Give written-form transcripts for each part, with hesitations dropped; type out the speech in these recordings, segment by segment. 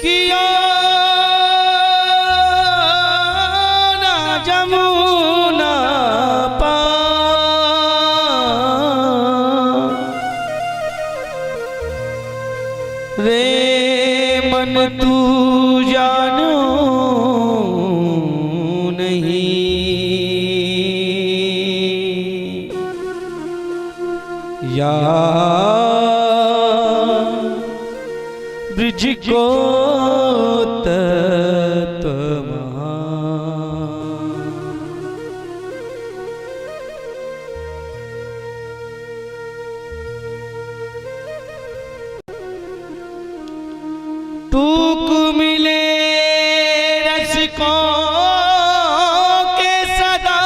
किया ना जमुना पार रे मन तू जानो नहीं या ब्रिज को टूक मिले रसिकों के सदा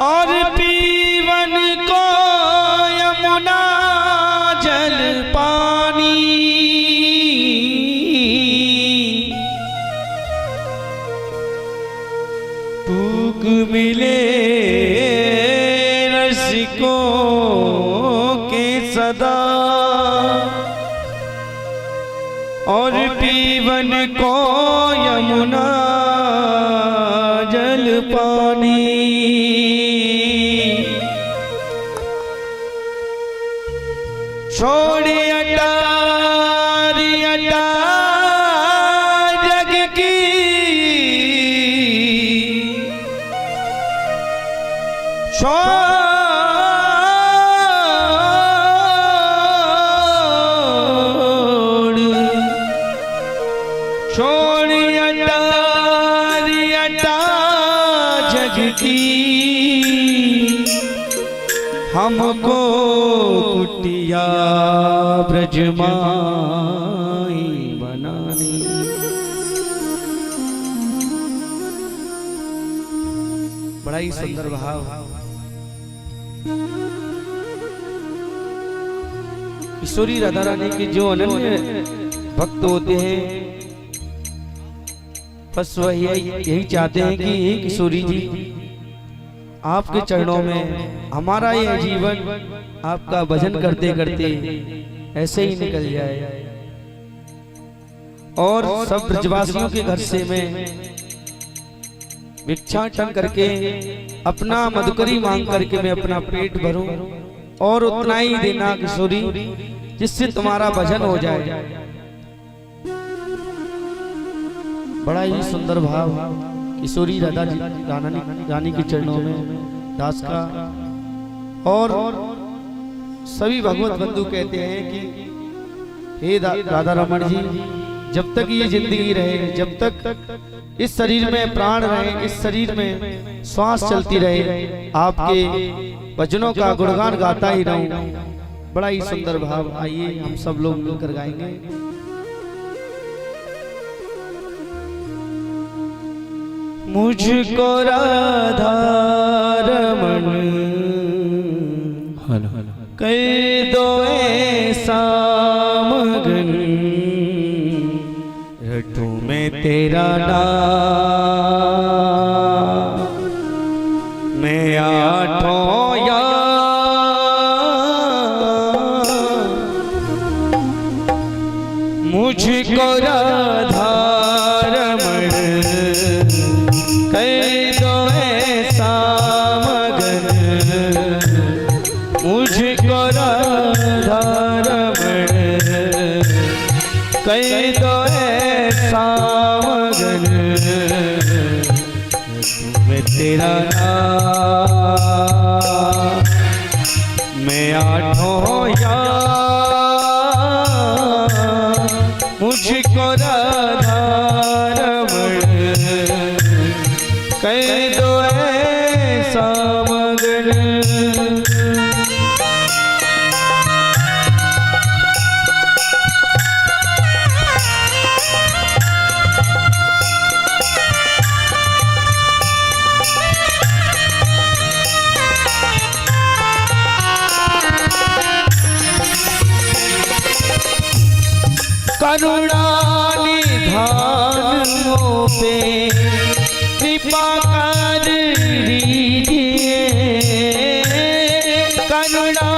और पीवन को यमुना जल पानी टूक मिले रसिकों के सदा और पीवन को यमुना जल पानी छोड़े अटारी अटार जग की छोड़ अटारी अटार जग की हमको कुटिया ब्रजमाई बनानी बड़ा ही सुंदर भाव। किशोरी राधा रानी के जो अनन्य भक्त होते हैं बस वही यही चाहते हैं कि किशोरी जी आपके चरणों में हमारा यह जीवन आपका भजन करते करते ऐसे ही निकल जाए और सब ब्रजवासियों के घर से मैं भिक्षाटन करके अपना मधुकरी मांग करके मैं अपना पेट भरूं और उतना ही देना किशोरी जिससे तुम्हारा भजन हो जाए। बड़ा ही सुंदर भाव किशोरी राधा जी रानी के चरणों में दास का। और सभी भगवत बंधु कहते हैं कि हे राधा रमण जी जब तक ये जिंदगी रहे जब तक इस शरीर में प्राण रहे इस शरीर में श्वास चलती रहे आपके भजनों का गुणगान गाता ही रहूं। बड़ा ही सुंदर भाव। आइए हम सब लोग मिलकर गाएंगे। मुझको राधा रमण कर दो ऐसा मगन रटूं मैं तेरा नाम मैं आठों या मुझको राधा रमण कर दो ऐसा मगन मुझको राधा रमण कर दो ऐसा मगन मैं तेरा नाम मैं आठों या मुझको राधा रमण कर दो ऐसा मगन। करुणा निधान पे कृपा कर दीजिए करुणा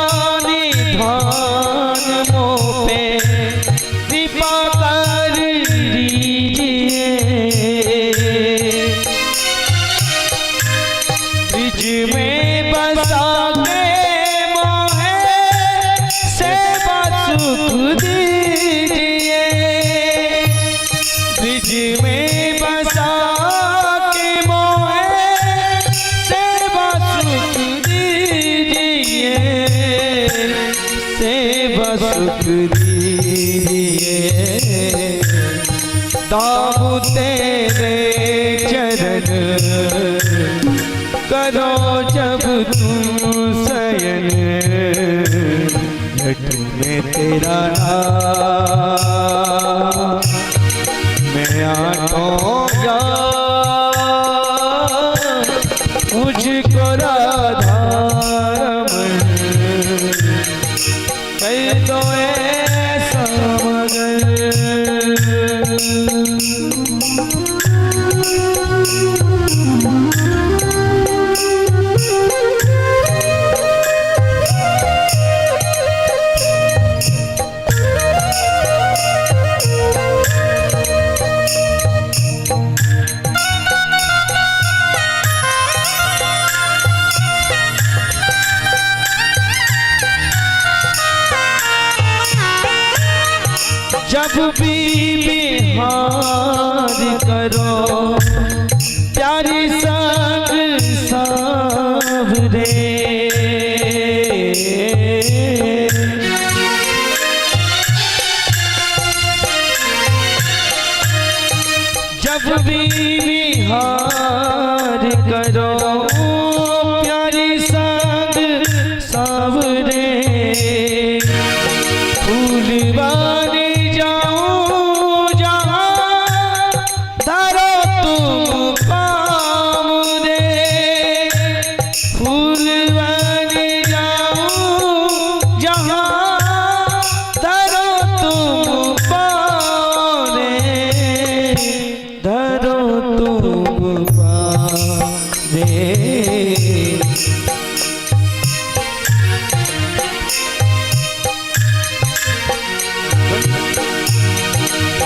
सुख दिए दाऊ तेरे चरण करो जब तुम शयन घट में तेरा नाम मैं आठों मुझको राधा रमन कर दो ऐसा मगर। जब भी बिहार करो प्यारी संग सावरे जब भी बिहार करो प्यारी संग सावरे फूलवारी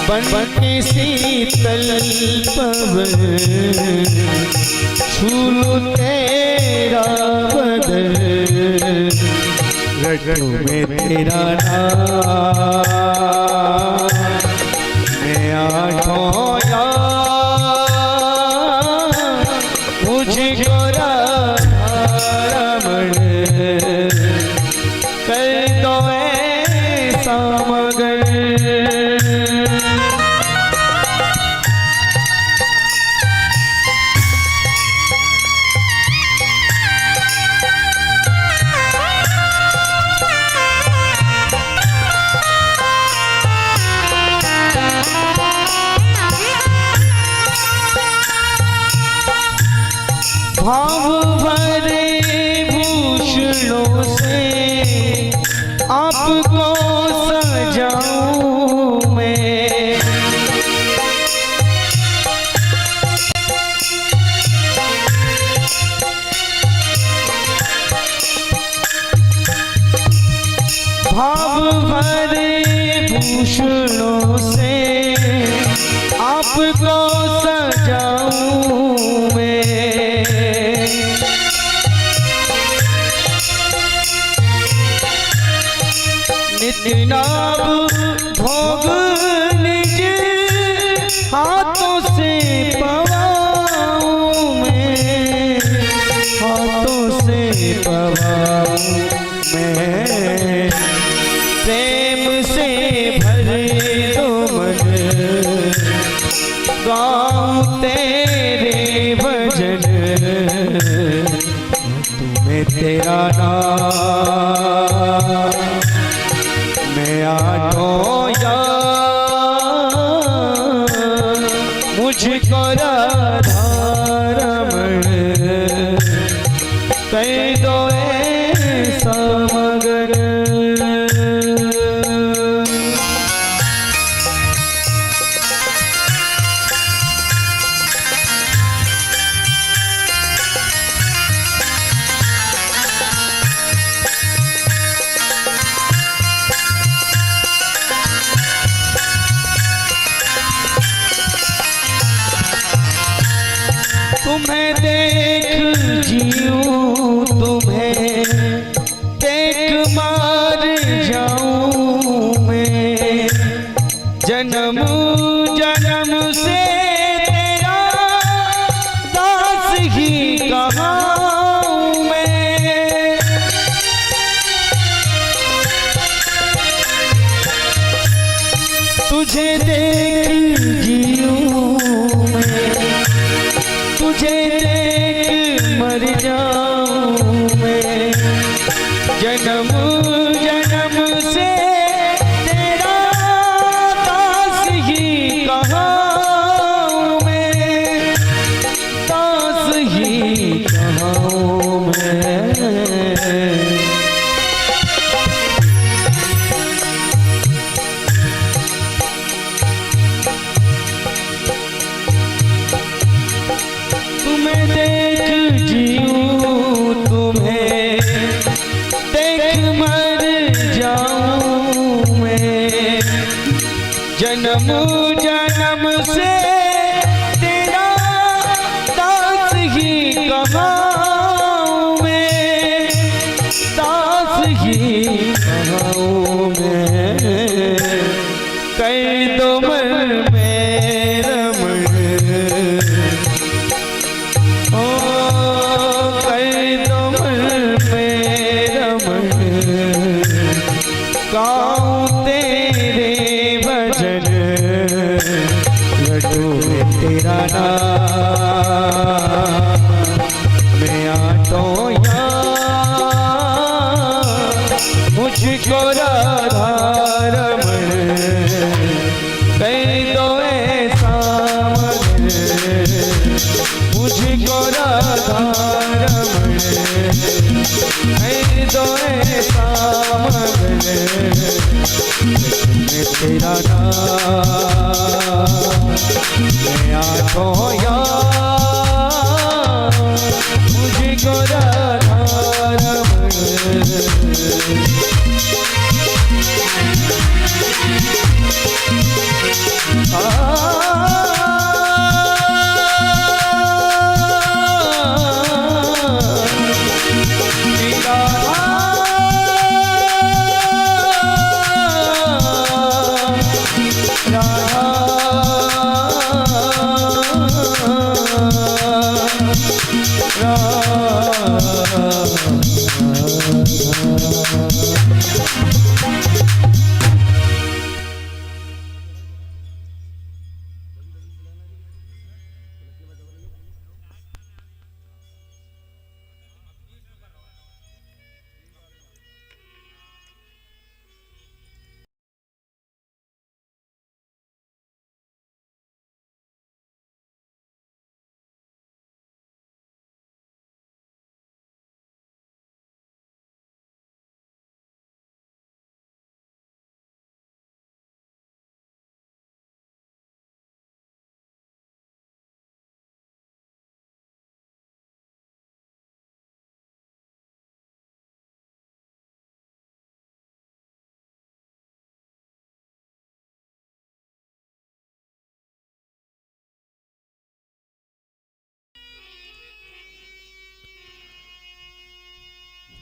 बन शीतल पवन छूलू तेरा बदन रटू में तेरा नाम मैं आठों मुझको राधा रमन कर दो ऐसा मगर। भाव भरे भूषणों से आपको सजाऊं मैं भाव भरे भूषणों से आपको सजाऊं मैं नाम भोग निज हाथों से पवाऊं मैं हाथों से पवाऊं मैं प्रेम से भरे दो मन गाऊं तेरे भजन तुम्हें तेरा नाम मैं आठों मुझको राधा रमन कर दो ऐसा मगर। तुम्हें देख जीऊं तुम्हें देख मार जाऊं मैं जन्म जन्म से तेरा दास ही कहाऊं मैं जन्म जन्म से तेरा दास ही कहाँ मैं, दास ही कहाँ मैं। तुम्हें देख जीऊं, तुम्हें देख मर जाऊं मैं। जन्म जन्म से तेरा दास ही कहाँ मैं, दास ही कहाँ मैं। कह दो मन में रमण, ओ कह दो मन में रमण। गाऊं तेरे भजन, लड्डू में तेरा नाम। मैं आटो यहाँ मुझको राधा रमण। कह दो ऐसा मन, मुझको राधा रमण। कह दो ऐसा मन, मैं तेरा नाम। मैं आठो यहाँ मुझको राधा रमण।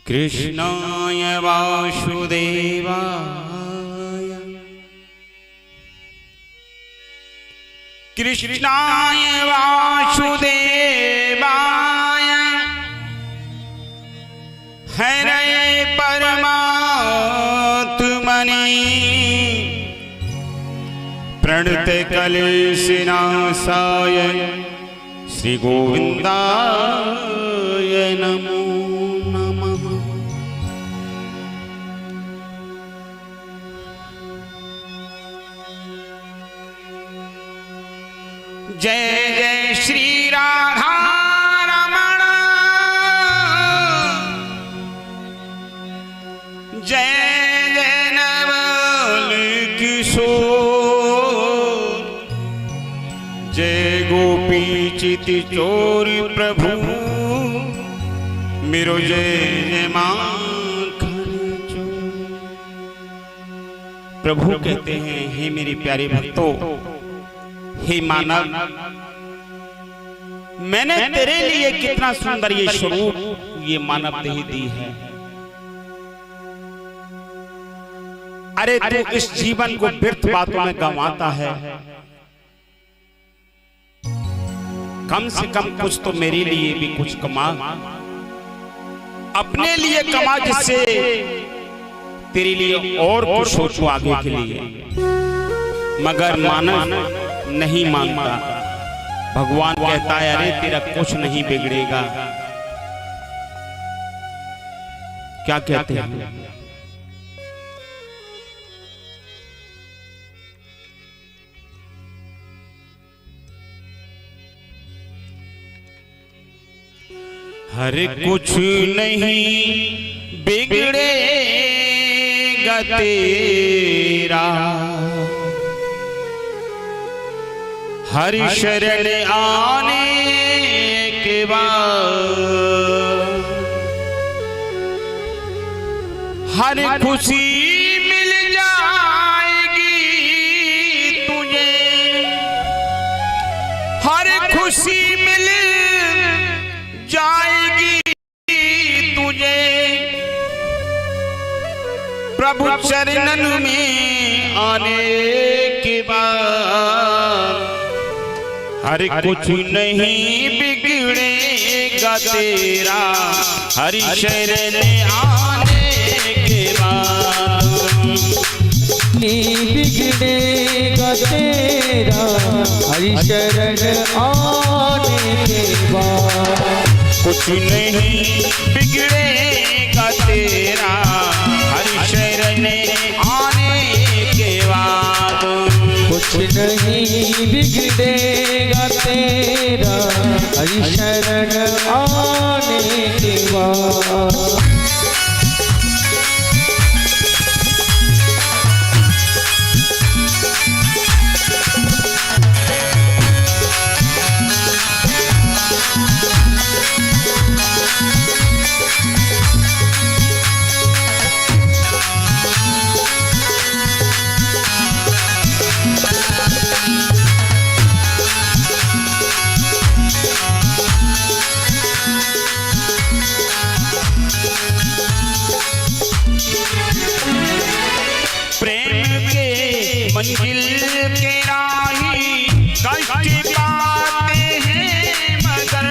कृष्णाय वासुदेवाय, कृष्णाय वासुदेवाय, हरे परमात्मने प्रणत क्लेशनाशाय श्री गोविंदाय नमो। जय जय श्री राधा रमण, जय जय नवल किशोर, जय गोपी चित चोर प्रभु मेरो जय जय माखन चोर। प्रभु कहते हैं, हे मेरे प्यारे भक्तों, हे मानव, मैंने तेरे लिए कितना सुंदर ये स्वरूप, ये मानव देह दी है। अरे तू इस जीवन को व्यर्थ बातों में गंवाता है, कम से कम कुछ तो मेरे लिए भी कुछ कमा, अपने लिए कमा, जिससे तेरे लिए और कुछ सोचो आगे के लिए। मगर मानव नहीं मानता। भगवान कहता है, अरे तेरा कुछ नहीं बिगड़ेगा। क्या कहते हैं? हर कुछ नहीं बिगड़ेगा तेरा, हर शरण आने के बाद हर खुशी मिल जाएगी तुझे, हर खुशी मिल जाएगी तुझे, प्रभु चरणन में आने के बाद हर कुछ नहीं बिगड़ेगा तेरा, हर शरण आने के बाद बिगड़ेगा तेरा, हर शरण आने के बाद कुछ नहीं बिगड़ेगा तेरा, हर शरण आने के बाद कुछ नहीं बिगड़ेगा तेरा, हर शरण आने के बाद। मंजिल के राही कष्ट पाते हैं मगर,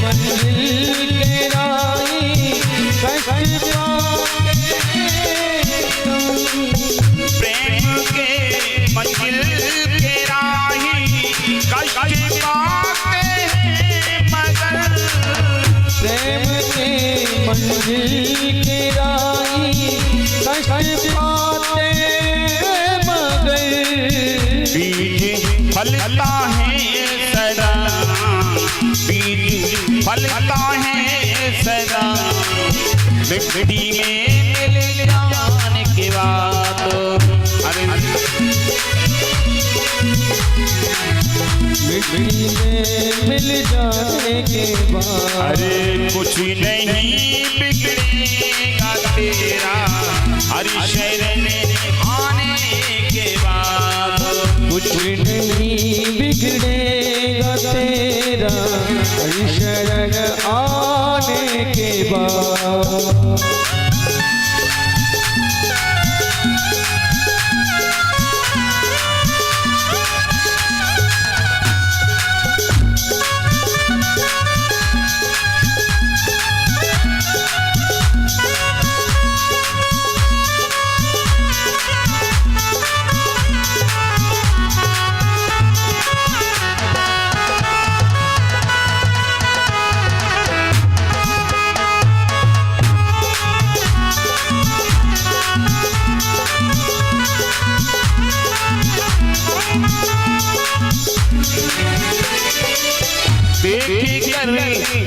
मंजिल के राही कष्ट पाते हैं, प्रेम के मंजिल के राही कष्ट पाते हैं मगर, प्रेम के मंजिल के राही कष्ट पाते मगर, बीज फलता है सदा, बीज फलता है सदा, मिट्टी में मिल जाने के बाद, अरे मिट्टी में मिल जाने के बाद, अरे कुछ नहीं बिगड़ेगा तेरा, हर शरण आने के बाद कुछ नहीं बिगड़ेगा तेरा, हर शरण आने के बाद।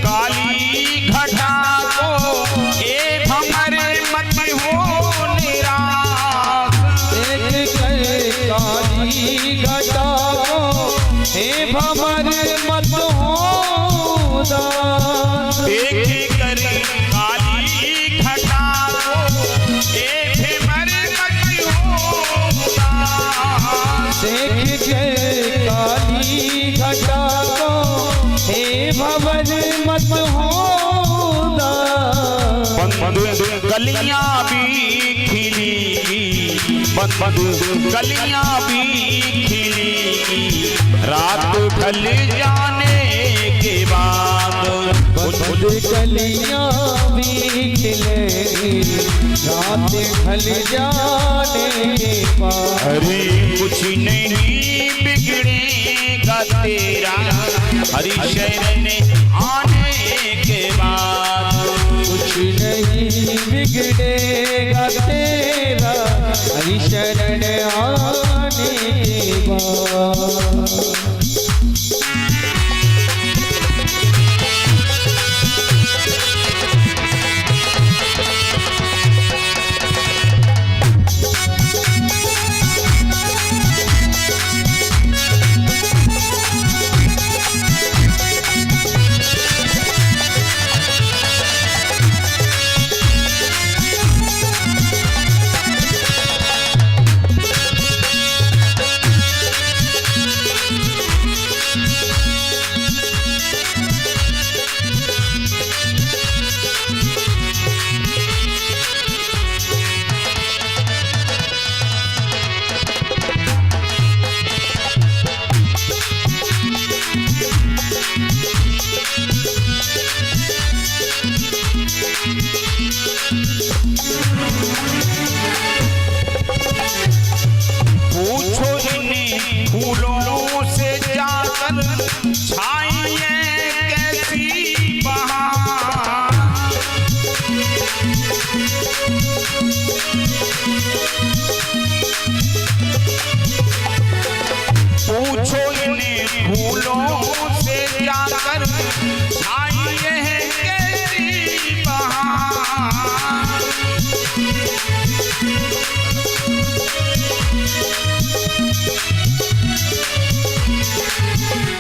काली घटा को एक हमारे मत हो निराश, एक कर काली घटा को हे हमारे मत हो उदास, एक कर काली घटा को एक हमारे मत हो उदास, एक कर काली घटा को हे भवन मत होदा, गलियां भी खिलेगी, गलियां भी खिलेगी, रात ढल जाने के बाद, गलियां भी खिलेगी, रात ढल जाने के बाद, अरे कुछ नहीं बिगड़ेगा तेरा, हर शरण आने के बाद बिगड़ेगा तेरा हरि शरण आने के बाद।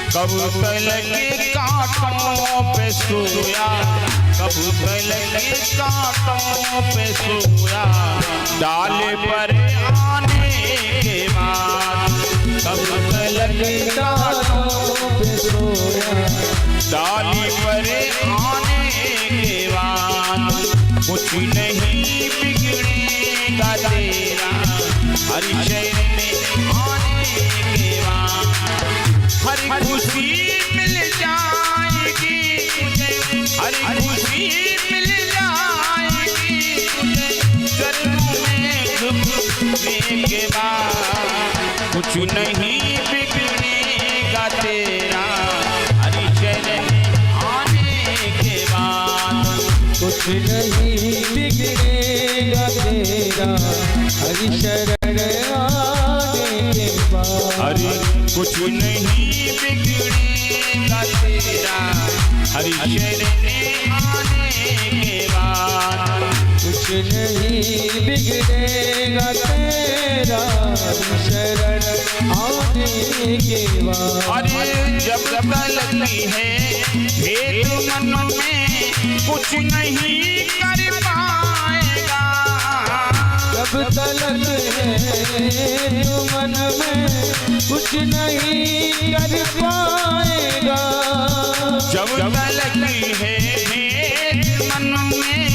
कबूतर के कांटों पे सोया, कबूतर के कांटों पे सोया, डाले पर आने के बाद। कबूतर के कांटों पे सोया, डाली पर आने के बाद। कुछ नहीं बिगड़ेगा तेरा हरि शरण में आने के बाद। हर खुशी मिल जाएगी तुझे, हर खुशी मिल जाएगी तुझे, चरणों में झुकने के बाद। कुछ नहीं बिगड़ेगा तेरा हरि शरण आने के बाद। कुछ नहीं बिगड़ेगा तेरा हरि शरण आने के बाद। हरि कुछ नहीं बिगड़ेगा तेरा हरि शरण आने के बाद। कुछ नहीं बिगड़ेगा तेरा हरि शरण आने के बाद। अरे जब लगती है भेद मन में कुछ नहीं कर पाएगा। जब तलक है तो मन में कुछ नहीं कर पाएगा। जब लगती है भेद मन में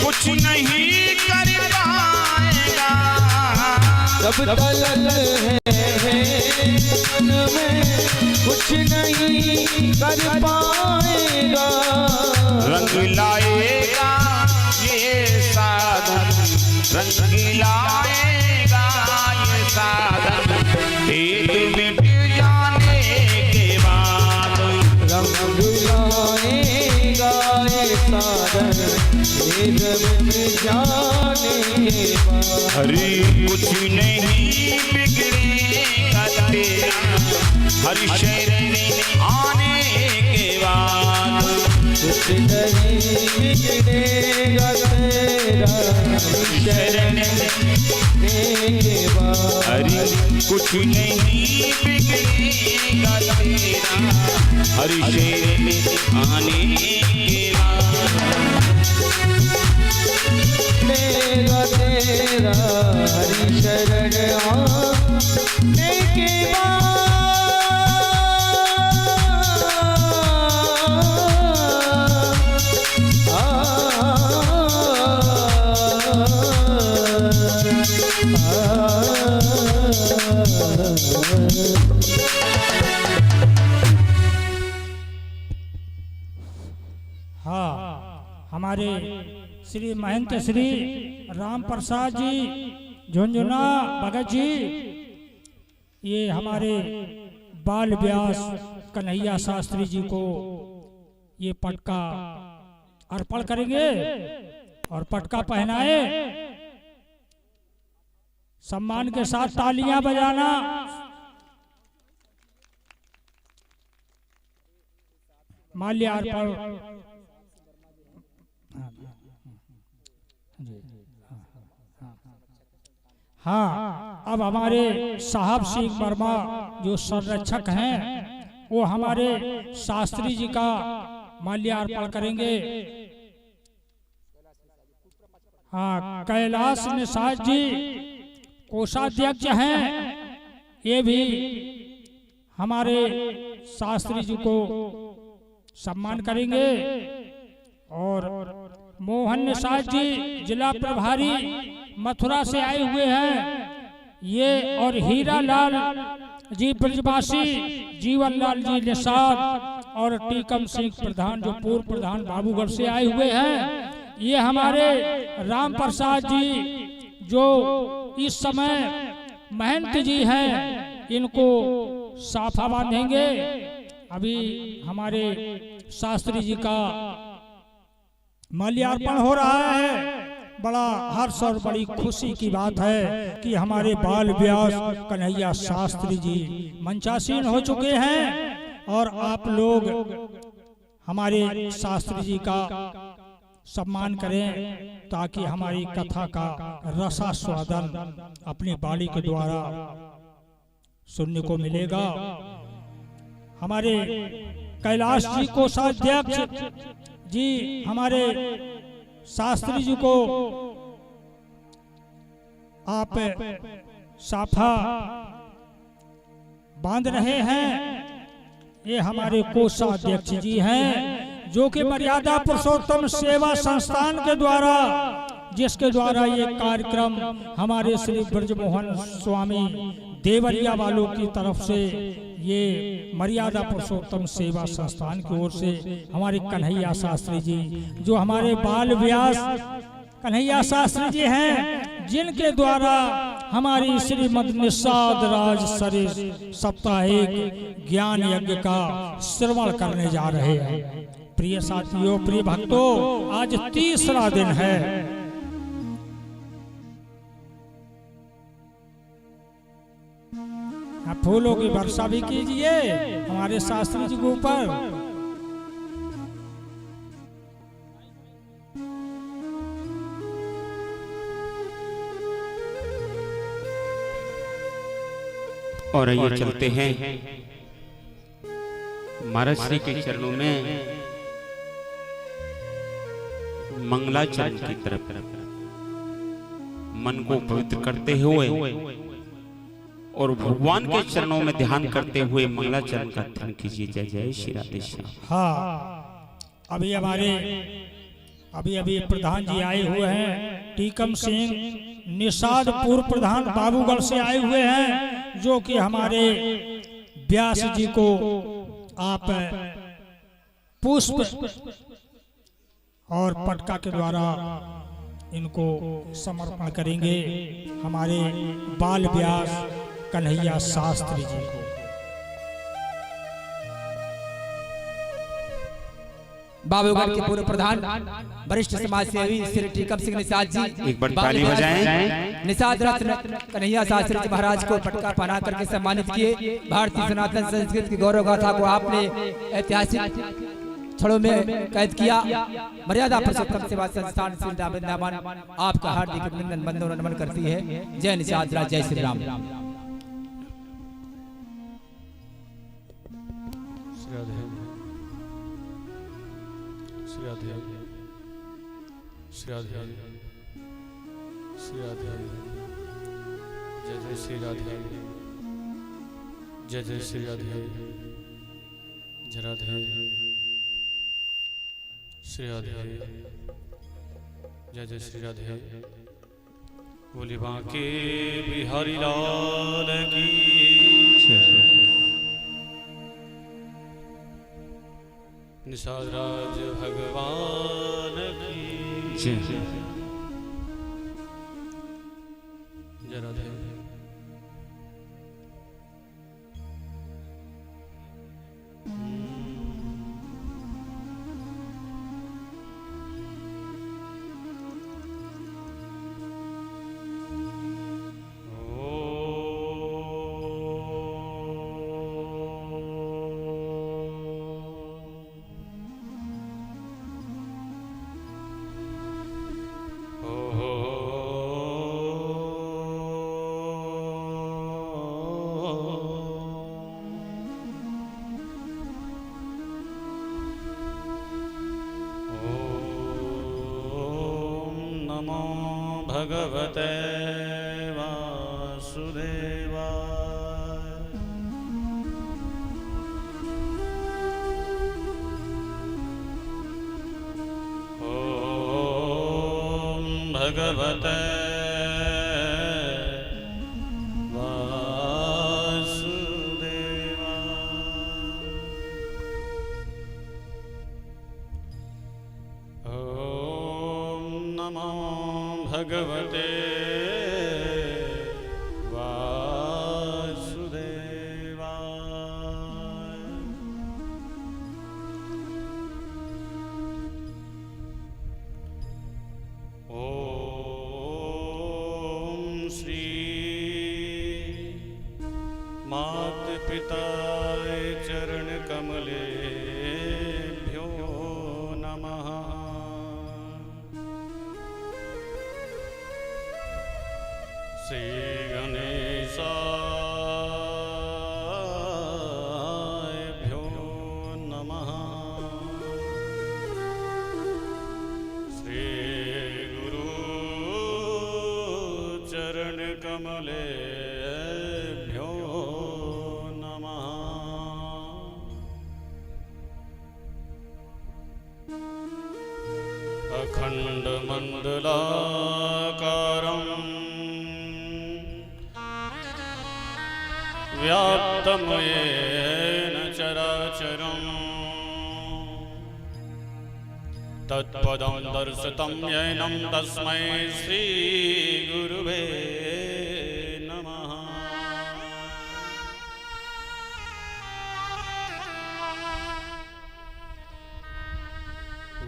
कुछ नहीं कर पाएगा। जब तलक है मन में कुछ नहीं कर पाएगा। रंग लाएगा ये साधन, रंग लाएगा ये साधन, भेद मिट जाने के बाद। रंग लाएगा ये साधन, भेद मिट जाने के बाद। हरि कुछ नहीं बिगड़ेगा तेरा हरि शरण आने के बाद। कुछ नहीं बिगड़ेगा तेरा शरण के बाद। हरि कुछ नहीं बिगड़ेगा तेरा हरि शरण आने के बाद। तेरा हरि शरण आने के बाद। हाँ, हमारे श्री महंत श्री राम प्रसाद जी झुंझुना भगत जी, ये हमारे बाल व्यास कन्हैया शास्त्री जी को ये पटका अर्पण करेंगे और पटका पहनाए, सम्मान के साथ तालियां बजाना। माल्यार्पण। हाँ, अब हमारे साहब सिंह वर्मा जो संरक्षक हैं वो हमारे शास्त्री जी का माल्यार्पण करेंगे। हाँ, कैलाश निषाद जी कोषाध्यक्ष हैं, ये भी हमारे शास्त्री जी को सम्मान करेंगे। और मोहन निषाद जी जिला प्रभारी मथुरा से आए हुए हैं ये, और हीरा लाल जी ब्रजवासी, जीवन लाल जी निषाद और टीकम सिंह प्रधान जो पूर्व प्रधान बाबूगढ़ से आए हुए हैं। ये हमारे राम प्रसाद जी जो इस समय महंत जी हैं, इनको साफा बांधेंगे। अभी हमारे शास्त्री जी का माल्यार्पण हो रहा है। बड़ा हर्ष और बड़ी खुशी की बात है कि हमारे बाल व्यास कन्हैया शास्त्री जी मंचासीन हो चुके हैं और आप लोग हमारे शास्त्री जी का सम्मान करें ताकि हमारी कथा का रसास्वादन अपनी बाणी के द्वारा सुनने को मिलेगा। हमारे कैलाश जी कोषाध्यक्ष जी हमारे शास्त्री जी को आप साफा बांध रहे हैं। ये हमारे कोषाध्यक्ष जी हैं जो कि मर्यादा पुरुषोत्तम सेवा संस्थान के द्वारा, जिसके द्वारा ये कार्यक्रम हमारे श्री ब्रजमोहन स्वामी देवरिया वालों की तरफ से ये मर्यादा पुरुषोत्तम सेवा संस्थान की ओर से हमारे कन्हैया शास्त्री जी जो हमारे बाल व्यास कन्हैया शास्त्री जी हैं, जिनके द्वारा हमारी श्रीमद निषाद राज सरिस साप्ताहिक ज्ञान यज्ञ का श्रवण करने जा रहे हैं। प्रिय साथियों, प्रिय भक्तों, आज तीसरा दिन है। आप फूलों की वर्षा भी कीजिए हमारे शास्त्री जी के ऊपर। और ये चलते हैं महाराज श्री के चरणों में मंगलाचरण की तरफ मन को पवित्र करते हुए और भगवान के चरणों में ध्यान करते हुए मंगलाचरण का ध्यान कीजिए। जय जय श्री राधे श्याम। हाँ, अभी हमारे अभी प्रधान जी आए हुए हैं, टीकम सिंह निषाद पूर्व प्रधान बाबूगढ़ से आए हुए हैं, जो कि हमारे व्यास जी को आप पुष्प और पटका के द्वारा इनको समर्पण करेंगे। हमारे बाल व्यास कन्हैया शास्त्री जी को। बाबूगढ़ के पूर्व प्रधान वरिष्ठ समाज सेवी श्री टीकम सिंह निषाद जी एक बार ताली बजाएं। निषाद रत्न कन्हैया शास्त्री जी महाराज को पटका पहना करके सम्मानित किए। भारतीय सनातन संस्कृति की गौरव गाथा को आपने ऐतिहासिक क्षणों में कैद किया। मर्यादा पुरुषोत्तम सेवा संस्थान श्री वृंदावन आपका हार्दिक अभिनंदन वंदन नमन करती है। जय निषाद राज, जय श्री राम। श्री राधे श्री राधे श्री राधे जय जय श्री राधे जय जय श्री राधे जय राधे श्री राधे जय जय श्री राधे। बोली बांके बिहारी लाल की निषाद राज भगवान की जय राधे। नमो भगवते वासुदेवाय। ओम भगवते भगवते वासुदेवाय। ओम श्री मात पिता चरण कमलेभ्यो नमः। श्री गणेशाभ्यो नमः। श्री गुरु चरण कमलेभ्यो नमः। अखंड मंडलाकारं व्याप्तं येन चराचरं तत्पदं दर्शितं येनं तस्मै श्रीगुरुवे नमः।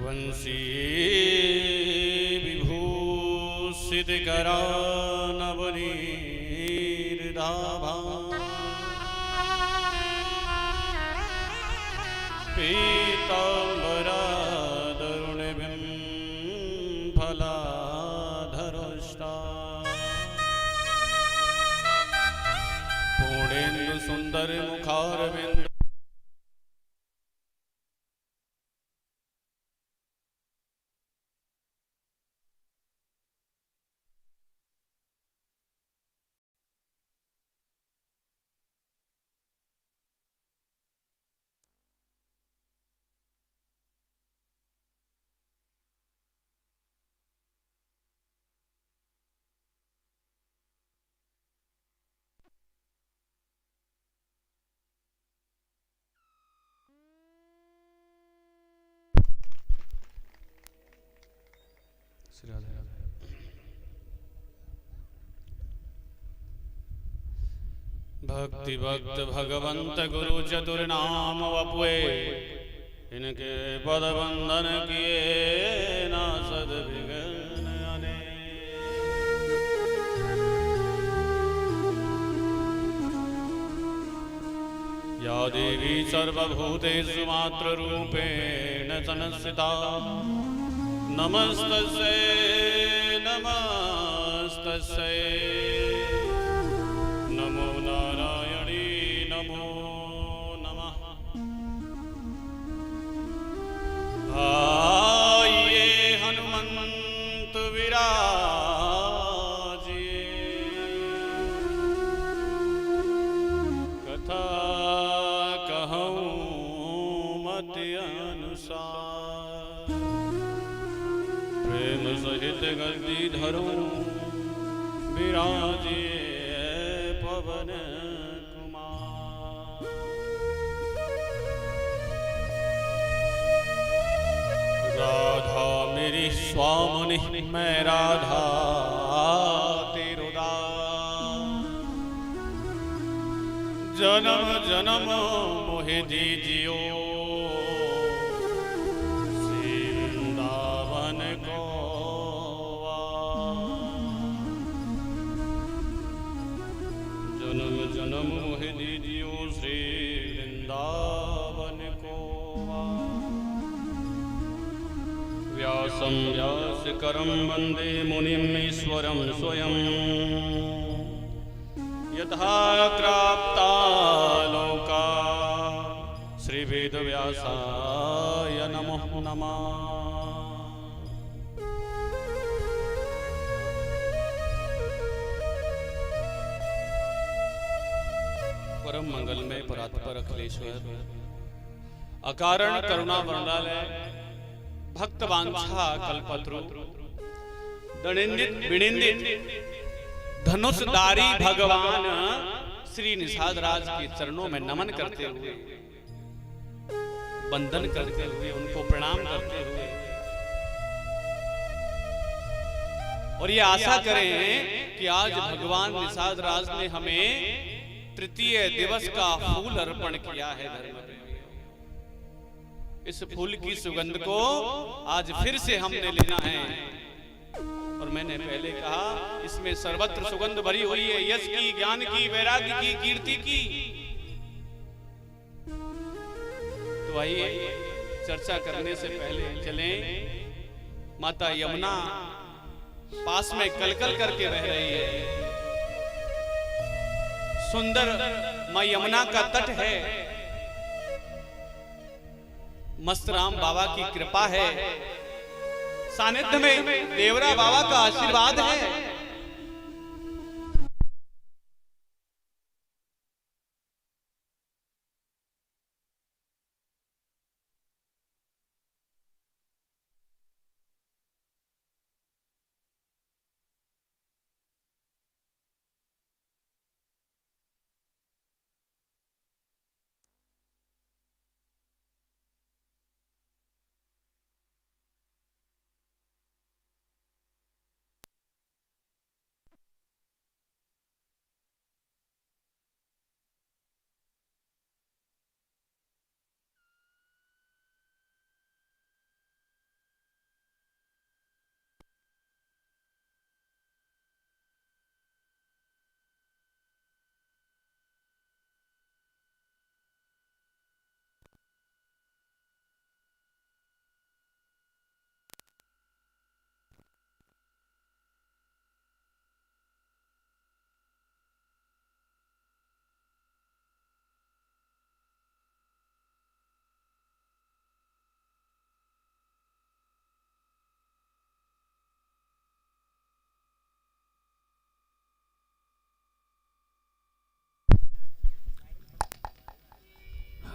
वंशी विभूषितकरा नवनीरदाभा पीताम्बरादरुणिबिम्फलाधरष्टा पूर्णेन्दु सुंदर मुखारविंद भक्ति भक्त भगवंत गुरु चतुर्नाम वपुए इनके पद बंधन किए ना सद विघ्न अने। या देवी सर्वभूतेषु मातृरूपेण संस्थिता नमस्तस्यै नमस्तस्यै। नमो नारायणी नमो नमः। आइए हनुमंत विराजिए कथा कहूँ मति अनुसार प्रेम सहित गद्दी धरूं विराजिए पवन कुमार। राधा मेरी स्वामिनी मैं राधा तेरो दास। जन्म जन्म मोहि दीजियो श्री वृंदावन को। जन्म जन्म मोहि दीजियो श्री वृंदावन को। व्यासं व्यासकरं वन्दे मुनिम् ईश्वरं स्वयं यथा प्राप्ता लोका श्रीवेदव्यासाय नमो नमः। परम मंगलमय परात्पर अखिलेश्वर अकारण करुणा वर्णालय भक्त वांछा कल्पत्रु दंडित विनिंदित धनुषधारी भगवान श्री निषाद राज के चरणों में नमन करते हुए, वंदन करते हुए, उनको प्रणाम करते हुए और ये आशा करें कि आज भगवान निषाद राज ने हमें तृतीय दिवस का फूल अर्पण किया है धर्म में। इस फूल की सुगंध को आज फिर से हमने लेना है। और मैंने पहले कहा इसमें सर्वत्र सुगंध भरी हुई है, यश की, ज्ञान की, वैराग्य की, कीर्ति की। तो आइए चर्चा करने से पहले चलें। माता यमुना पास में कलकल करके बह रही है। सुंदर मां यमुना का तट है, मस्त राम बाबा की कृपा है, सानिध्य में देवरा बाबा का आशीर्वाद है।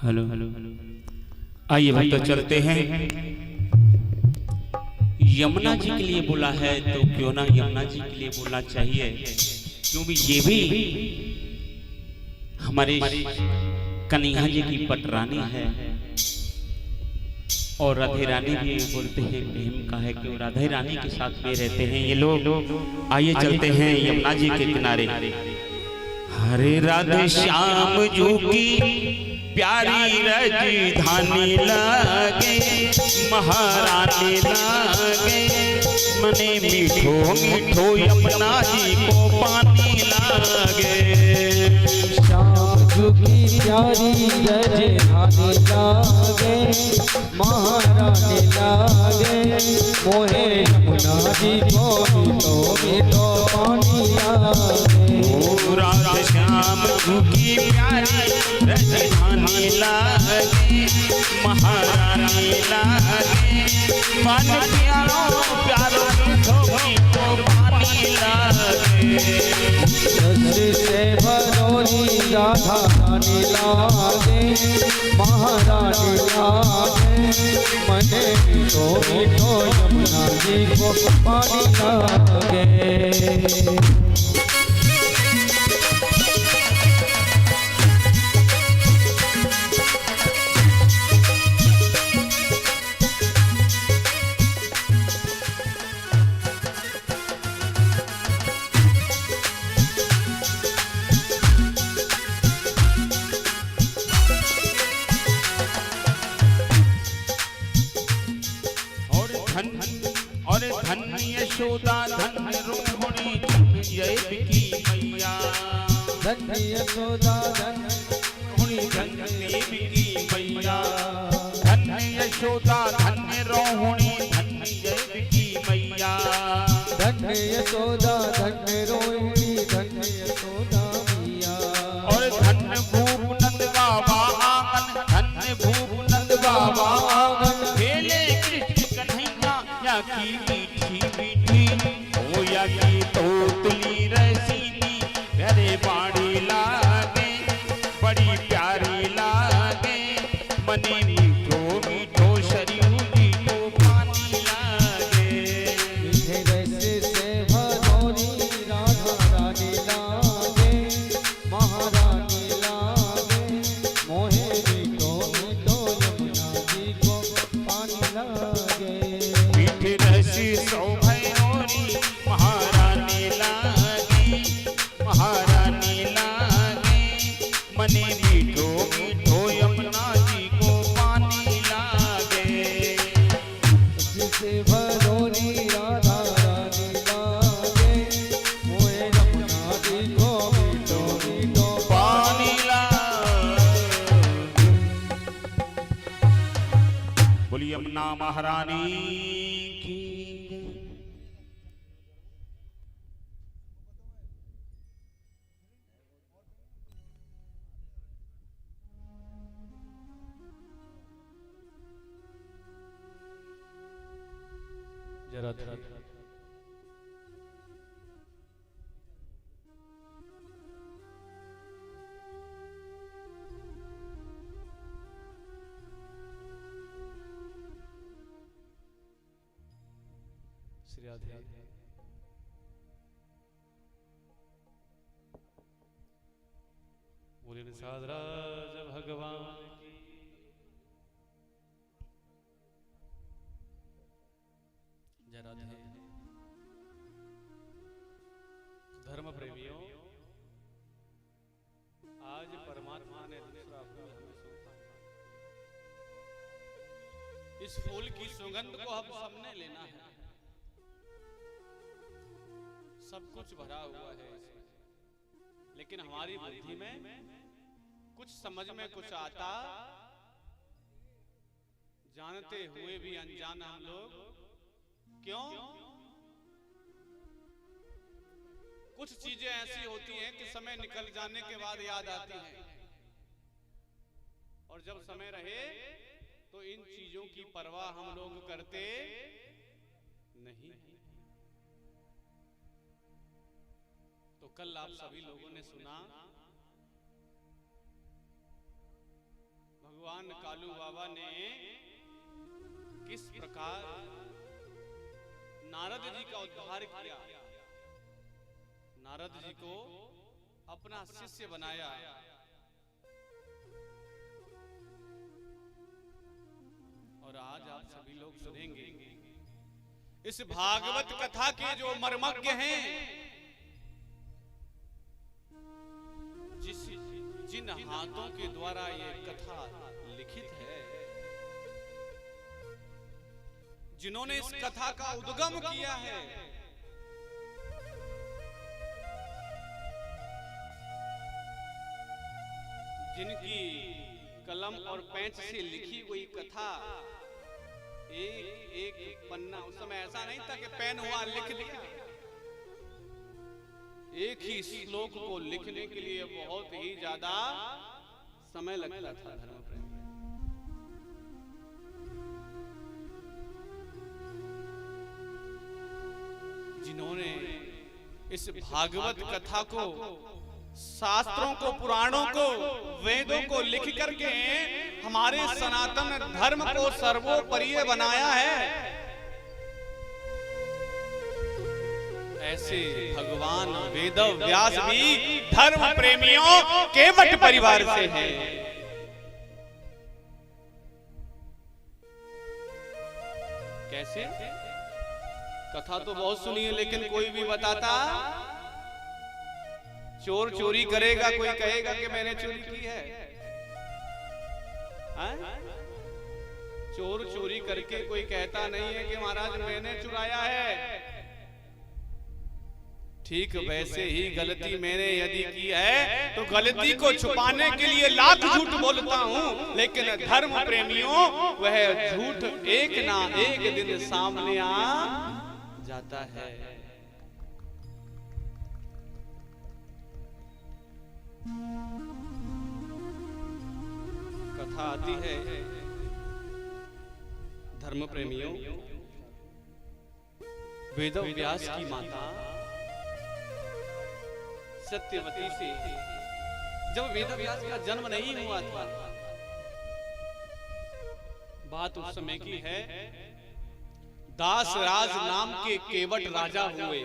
हेलो आइए भक्तों चलते हैं। यमुना जी के लिए बोला है तो क्यों ना यमुना जी के लिए बोलना चाहिए, क्योंकि ये भी हमारे कन्हैया जी की पटरानी है और राधे रानी भी बोलते हैं प्रेम का है, क्यों राधे रानी के साथ में रहते हैं ये लोग। आइए चलते हैं यमुना जी के किनारे। हरे राधे श्याम जू की प्यारी राजधानी लागे, महारानी लागे, मने मीठो मीठो यमुना जी को पानी लागे। श्याम जू की प्यारी राजधानी लागे, महारानी लागे, मोहे यमुना जी को मीठो मीठो पानी लागे। राधे श्याम जू की प्यारी राजधानी लागे, महारानी लागे, मन प्यारो प्यारो मीठो पानी लागे। रस से भरोरी राधा रानी लागे, महारानी लागे, मने मीठो मीठो यमुना जी को पानी लागे। यशोदा धन्य रोहिणी धन्य देवी मैया, धन्य यशोदा धन्य रोहिणी धन्य देवी मैया, धन्य यशोदा धन्य रोहिणी धन्य देवी मैया, धन्य यशोदा धन्य रोहिणी धन्य यशोदा मैया। और धन्य भूप नंद बाबा आंगन, धन्य भूप नंद बाबा आंगन, खेले कृष्ण कन्हैया या की मीठी मीठी होया की तोतली रसीनी, मेरे बाड़ी लागे बड़ी महारानी की जरा श्री राधे बोले निषाद राज भगवान की जय राधे। धर्म प्रेमियों, आज परमात्मा ने दूसरा फूल हमें सौंपा। इस फूल की सुगंध को हम सबने लेना है। सब कुछ भरा हुआ है इसमें, लेकिन हमारी बुद्धि में कुछ समझ में कुछ आता, जानते हुए भी अनजान हम लोग क्यों? कुछ चीजें ऐसी होती हैं कि समय निकल जाने के बाद याद आती हैं, और जब समय रहे तो इन चीजों की परवाह हम लोग करते नहीं। तो कल आप सभी लोगों ने सुना भगवान कालू बाबा ने किस प्रकार नारद जी का उद्धार किया, नारद जी को अपना शिष्य बनाया। और आज आप सभी लोग सुनेंगे इस भागवत कथा के जो मर्मज्ञ हैं, जिन हाथों के द्वारा ये कथा लिखित है, जिन्होंने इस कथा का उद्गम किया है, जिनकी कलम और पेंच से लिखी हुई कथा एक एक पन्ना, उस समय ऐसा नहीं था कि पेन हुआ लिख दिया। एक ही श्लोक को लिखने के लिए बहुत ही ज्यादा समय लगता था। धर्म प्रेम, जिन्होंने इस भागवत कथा को, शास्त्रों को, पुराणों को, वेदों को लिख करके हमारे सनातन धर्म को सर्वोपरि बनाया है, ऐसे भगवान वेद व्यास भी धर्म प्रेमियों केवट परिवार से हैं। कैसे? कथा तो बहुत सुनी है, लेकिन कोई भी बताता, चोर चोरी करेगा, कोई कहेगा कि मैंने चोरी की है। चोर चोरी करके कोई कहता नहीं है कि महाराज मैंने चुराया है। ठीक वैसे ही गलती मैंने यदि की है तो गलती को छुपाने के लिए लाख झूठ बोलता हूँ, लेकिन धर्म प्रेमियों वह झूठ एक ना एक दिन सामने आ जाता है। कथा आती है धर्म प्रेमियों, वेद व्यास की माता सत्यवती से जब वेद व्यास का जन्म नहीं हुआ था, बात उस समय की है, दासराज नाम के केवट राजा हुए।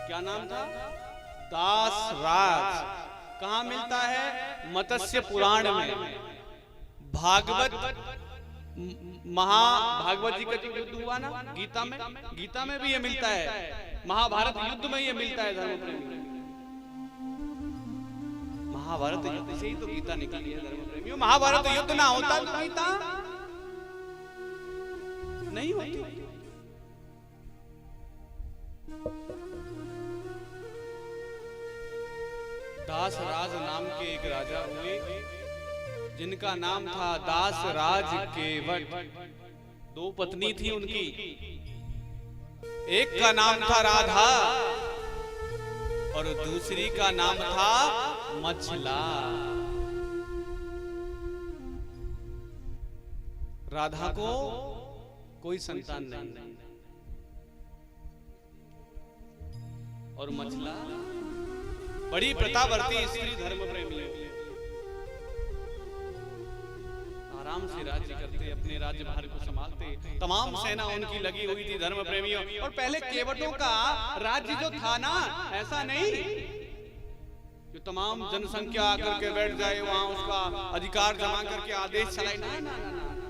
क्या नाम था? दासराज। कहाँ मिलता है? मत्स्य पुराण में, भागवत महाभागवत जी का जो युद्ध हुआ ना गीता में भी ये मिलता है, महाभारत युद्ध में ये मिलता है। धर्म प्रेमियों, महाभारत युद्ध से ही तो गीता निकली है। धर्म प्रेमियों, महाभारत युद्ध ना होता तो गीता नहीं होती। दासराज नाम के एक राजा हुए, जिनका नाम था दास राज केवट। 2 पत्नी थी उनकी, एक का नाम था राधा और दूसरी का नाम था मछला। राधा को कोई संतान नहीं और मछला बड़ी प्रतापवर्ती स्त्री, धर्म प्रेमी, आराम से राज्य करते, अपने राज्यभार को संभालते। तमाम सेना उनकी लगी हुई थी, धर्म प्रेमियों। और पहले केवटों का राज्य जो था ना, ऐसा नहीं कि तमाम जनसंख्या आकर के बैठ जाए वहां उसका अधिकार जमा करके आदेश चलाए। ना,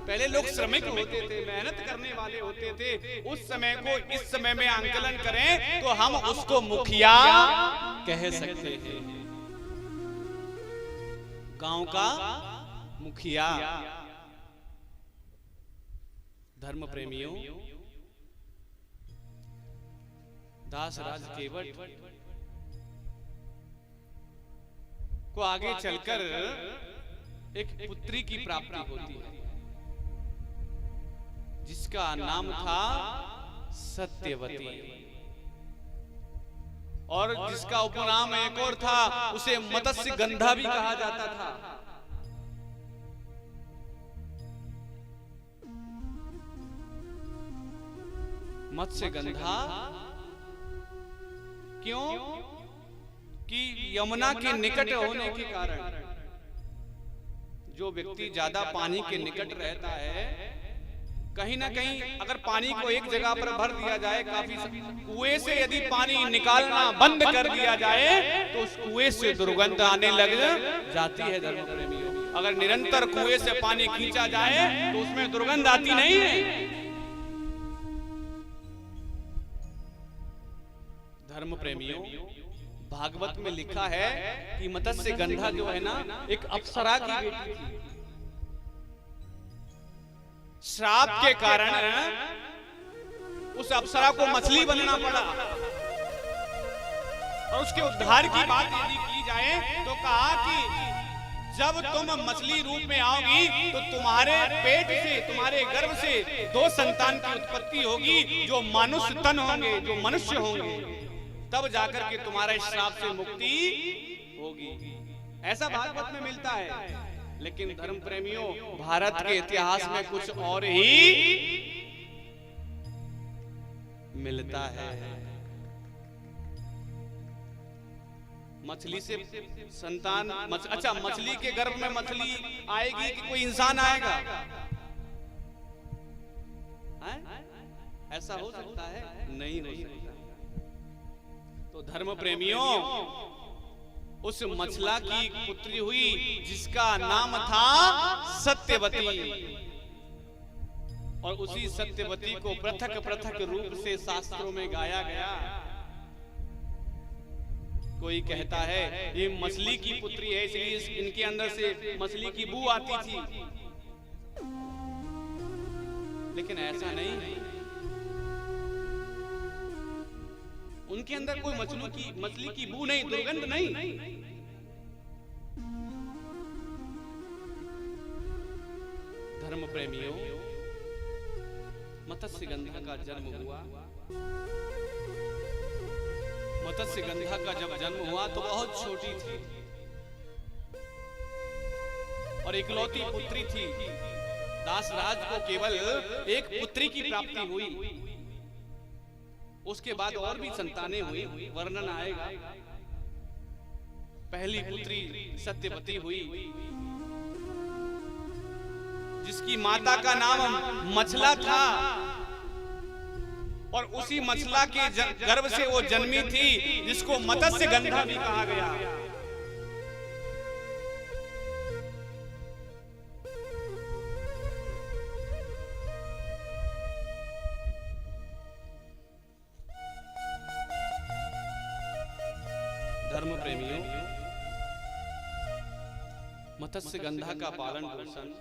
पहले लोग श्रमिक होते थे, मेहनत करने वाले होते थे। उस समय को इस समय में आंकलन करें तो हम उसको मुखिया कह सकते हैं, गांव का मुखिया। धर्म प्रेमियों, दास राज केवट को आगे चलकर एक पुत्री की प्राप्ति होती है जिसका नाम था सत्यवती, और जिसका उपनाम एक और था, उसे मत्स्य गंधा भी कहा जाता था। मत्स्य गंधा क्यों? कि यमुना के निकट होने के कारण जो व्यक्ति ज्यादा पानी के निकट रहता है, कहीं ना कहीं अगर पानी को एक जगह पर भर दिया जाए, काफी कुएं से यदि पानी निकालना बंद कर दिया जाए तो उस कुएं से दुर्गंध आने लग जाती है। धर्म प्रेमियों, अगर निरंतर कुएं से पानी खींचा जाए तो उसमें दुर्गंध आती नहीं है। धर्म प्रेमियों, भागवत में लिखा है कि मत्स्य गंधा जो है ना, एक अप्सरा की बेटी थी। श्राप के कारण उस अप्सरा को मछली बनना पड़ा। और उसके उद्धार की बात यदि की जाए तो कहा कि जब तुम मछली रूप में आओगी तो तुम्हारे पेट से, तुम्हारे गर्भ से 2 संतान की उत्पत्ति होगी जो मनुष्य तन होंगे, जो मनुष्य होंगे, तब जाकर के तुम्हारे श्राप से मुक्ति होगी। ऐसा भागवत में मिलता है। लेकिन धर्म प्रेमियों, भारत के इतिहास में कुछ और ही मिलता है। मछली से संतान, अच्छा, मछली के गर्भ में मछली आएगी कि कोई इंसान आएगा? ऐसा हो सकता है? नहीं हो सकता। तो धर्म प्रेमियों, उस मछला की पुत्री हुई जिसका नाम था सत्यवती, और उसी सत्यवती को पृथक पृथक रूप से शास्त्रों में गाया गया। कोई कहता है ये मछली की पुत्री है इसलिए इनके अंदर से मछली की बू आती थी, लेकिन ऐसा नहीं। उनके अंदर कोई मछली की बू नहीं, दुर्गंध नहीं। धर्म प्रेमियों, मत्स्य गंधा का जन्म हुआ। मत्स्य गंधा का जब जन्म हुआ तो बहुत छोटी थी और इकलौती पुत्री थी। दासराज को केवल एक पुत्री की प्राप्ति हुई, उसके बाद और भी संतानें हुई, वर्णन आएगा। पहली पुत्री सत्यवती हुई जिसकी माता का नाम मछला था, और उसी मछला के गर्भ से वो जन्मी थी जिसको मत्स्य गंधा भी कहा गया। धर्म प्रेमियों, मत्स्य गंधा का पालन पोषण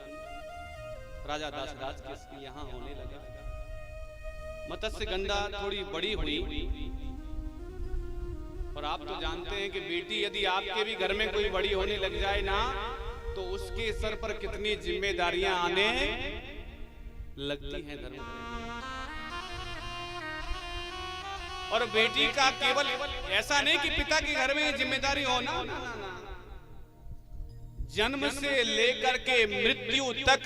राजा दासराज के यहाँ होने लगा। मत्स्य गंधा थोड़ी बड़ी हुई, और आप तो जानते हैं कि बेटी यदि आपके भी घर में कोई बड़ी होने लग जाए ना तो उसके सर पर कितनी जिम्मेदारियां आने लगती हैं धर्म। और बेटी का केवल ऐसा नहीं कि पिता के घर में जिम्मेदारी हो, ना, ना, ना, ना। जन्म से लेकर के मृत्यु तक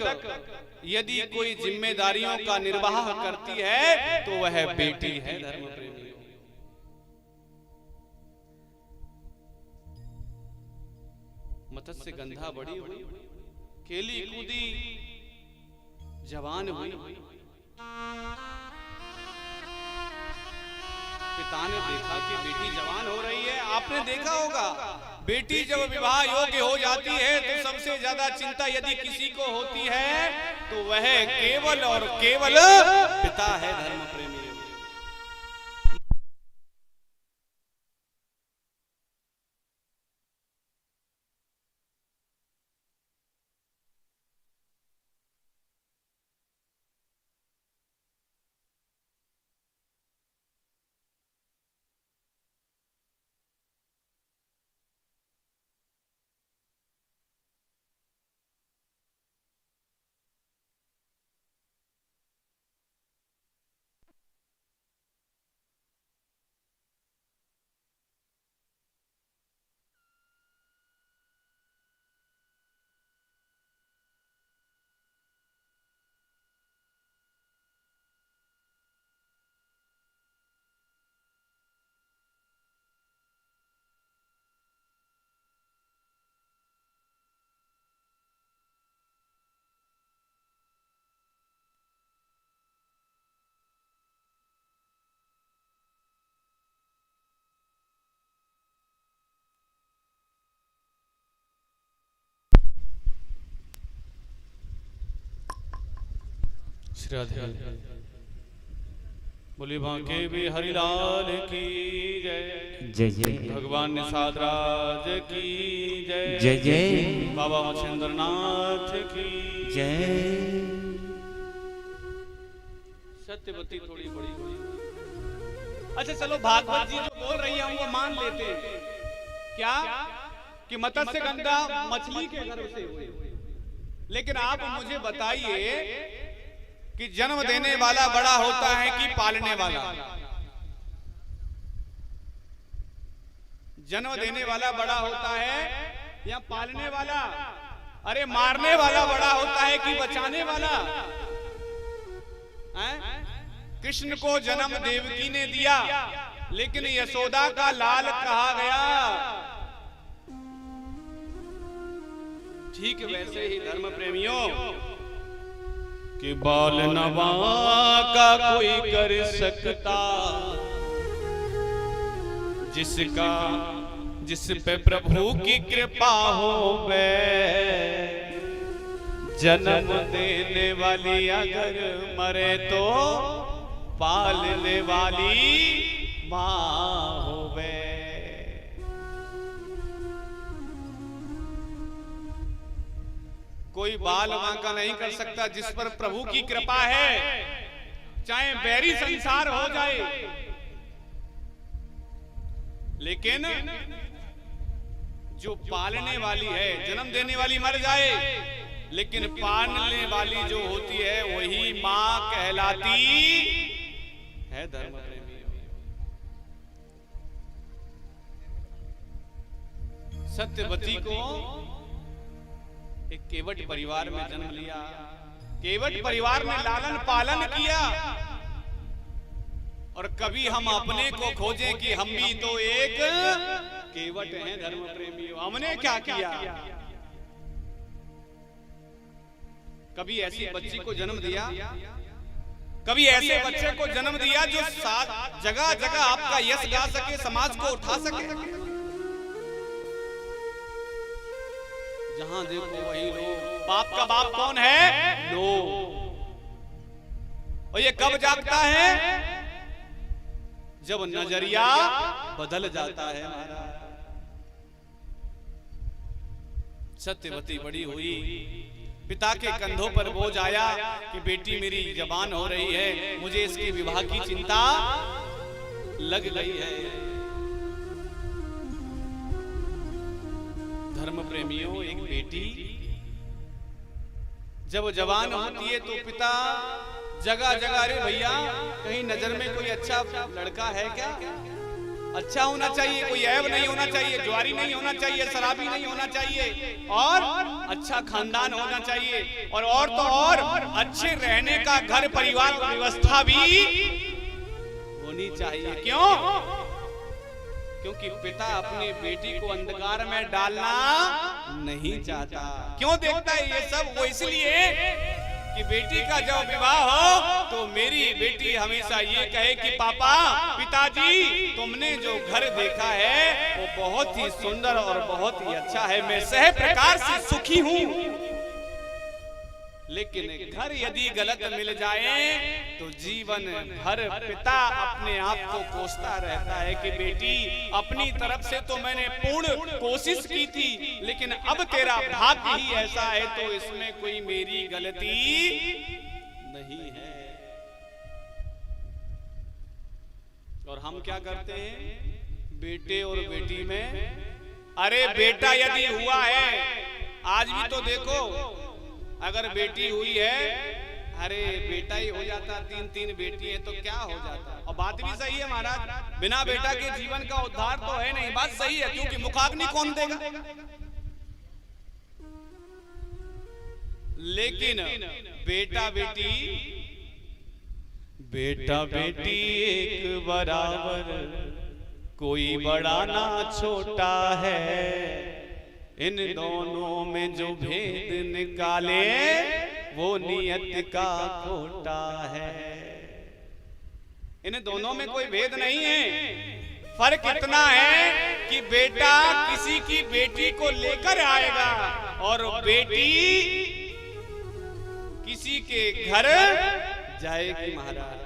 यदि कोई जिम्मेदारियों का निर्वाह करती है तो वह बेटी है धर्म प्रेमी। मत्स्य गंधा बड़ी हुई, केली कूदी जवान हुई। पिता ने देखा कि बेटी जवान हो रही है। आपने देखा होगा बेटी जब विवाह योग्य हो जाती है तो सबसे ज्यादा चिंता यदि किसी को होती है तो वह केवल और केवल पिता है धर्म प्रेमी। राधे बोली बांके भी हरिलाल की जय। जय जय भगवान निषाद राज की जय। जय जय बाबा मच्छिंद्र नाथ की जय। सत्यवती थोड़ी बड़ी हुई। अच्छा चलो भागवत जी जो बोल रही है वो मान लेते हैं क्या कि मत्स्य गंधा मछली के गर्भ से हुई। लेकिन आप मुझे बताइए कि जन्म देने वाला बड़ा होता है कि पालने वाला? जन्म देने वाला बड़ा होता है या पालने वाला? अरे मारने वाला बड़ा होता है कि बचाने वाला? कृष्ण को जन्म देवकी ने दिया लेकिन यशोदा का लाल कहा गया। ठीक वैसे ही धर्म प्रेमियों कि बाल नवा का कोई कर सकता जिस पे प्रभु की कृपा हो वे। जन्म देने वाली अगर मरे तो पालने वाली मां हो वे। कोई बाल वांका नहीं कर सकता जिस पर प्रभु की कृपा है, चाहे बैरी संसार हो जाए। लेकिन जो पालने वाली है, जन्म देने वाली मर जाए लेकिन पालने वाली जो होती है वही मां कहलाती है धर्म प्रेमी। सत्यवती को एक केवट परिवार में जन्म लिया। केवट परिवार में लालन पालन किया। और कभी हम अपने को खोजें कि हम भी तो एक केवट हैं धर्म प्रेमियों। हमने क्या किया? कभी ऐसी बच्ची को जन्म दिया, कभी ऐसे बच्चे को जन्म दिया जो साथ जगह जगह आपका यश गा सके, समाज को उठा सके। जहां देखो वही लोग। बाप का बाप कौन है? लोग। और ये कब जागता है? जब नजरिया बदल जाता है। सत्यवती बड़ी हुई, पिता के कंधों पर बोझ आया कि बेटी मेरी जवान हो रही है, मुझे इसके विवाह की चिंता लग गई है। धर्म प्रेमियों, एक बेटी जब वो जवान होती है तो पिता जगह जगह, अरे भैया कहीं नजर में कोई अच्छा लड़का है क्या, अच्छा होना चाहिए, कोई ऐब नहीं होना चाहिए, जुआरी नहीं होना चाहिए, शराबी नहीं होना चाहिए, और अच्छा खानदान होना चाहिए, और तो और अच्छे रहने का घर परिवार व्यवस्था भी होनी चाहिए। क्यों? क्योंकि पिता अपनी बेटी को अंधकार में डालना नहीं चाहता। क्यों देखता है ये सब? वो इसलिए कि बेटी का जब विवाह हो तो मेरी बेटी हमेशा ये कहे कि पापा, पिताजी, तुमने जो घर देखा है वो बहुत ही सुंदर और बहुत ही अच्छा है, मैं सह प्रकार से सुखी हूँ। लेकिन घर यदि गलत मिल जाए तो जीवन भर पिता अपने आप को कोसता रहता है कि बेटी, अपनी तरफ से तो मैंने पूर्ण कोशिश की थी, लेकिन अब तेरा भाग्य ही ऐसा है तो इसमें कोई मेरी गलती नहीं है। और हम क्या करते हैं बेटे और बेटी में? अरे बेटा यदि हुआ है, आज भी तो देखो, अगर बेटी हुई है, अरे बेटा ही हो जाता, 3-3 बेटी है तो क्या हो जाता। और बात भी सही है महाराज, बिना बेटा के जीवन का उद्धार तो है नहीं, बात सही है, क्योंकि मुखाग्नि कौन देगा। लेकिन बेटा बेटी, बेटा बेटी एक बराबर, कोई बड़ा ना छोटा है, इन दोनों में जो भेद निकाले वो नियत का खोटा है। इन दोनों में कोई भेद नहीं है, फर्क इतना है कि बेटा किसी की बेटी को लेकर आएगा और बेटी किसी के घर जाएगी। महाराज,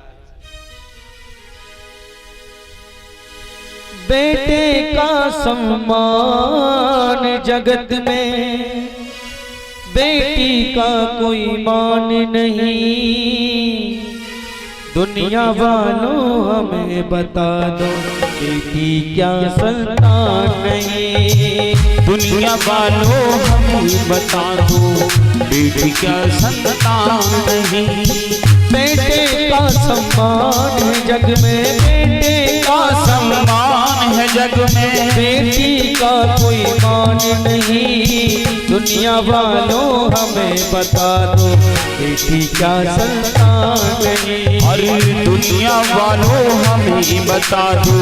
बेटे का सम्मान जगत में, बेटी का कोई मान नहीं। दुनिया वालों हमें बता दो, बेटी क्या संतान नहीं। दुनिया वालों हमें बता दो, बेटी क्या संतान नहीं। बेटे का सम्मान है जग में, बेटे का सम्मान है जग में, बेटी का कोई मान नहीं। दुनिया वालों हमें बता दो, बेटी क्या संतान नहीं। अरे दुनिया वालों हमें बता दो,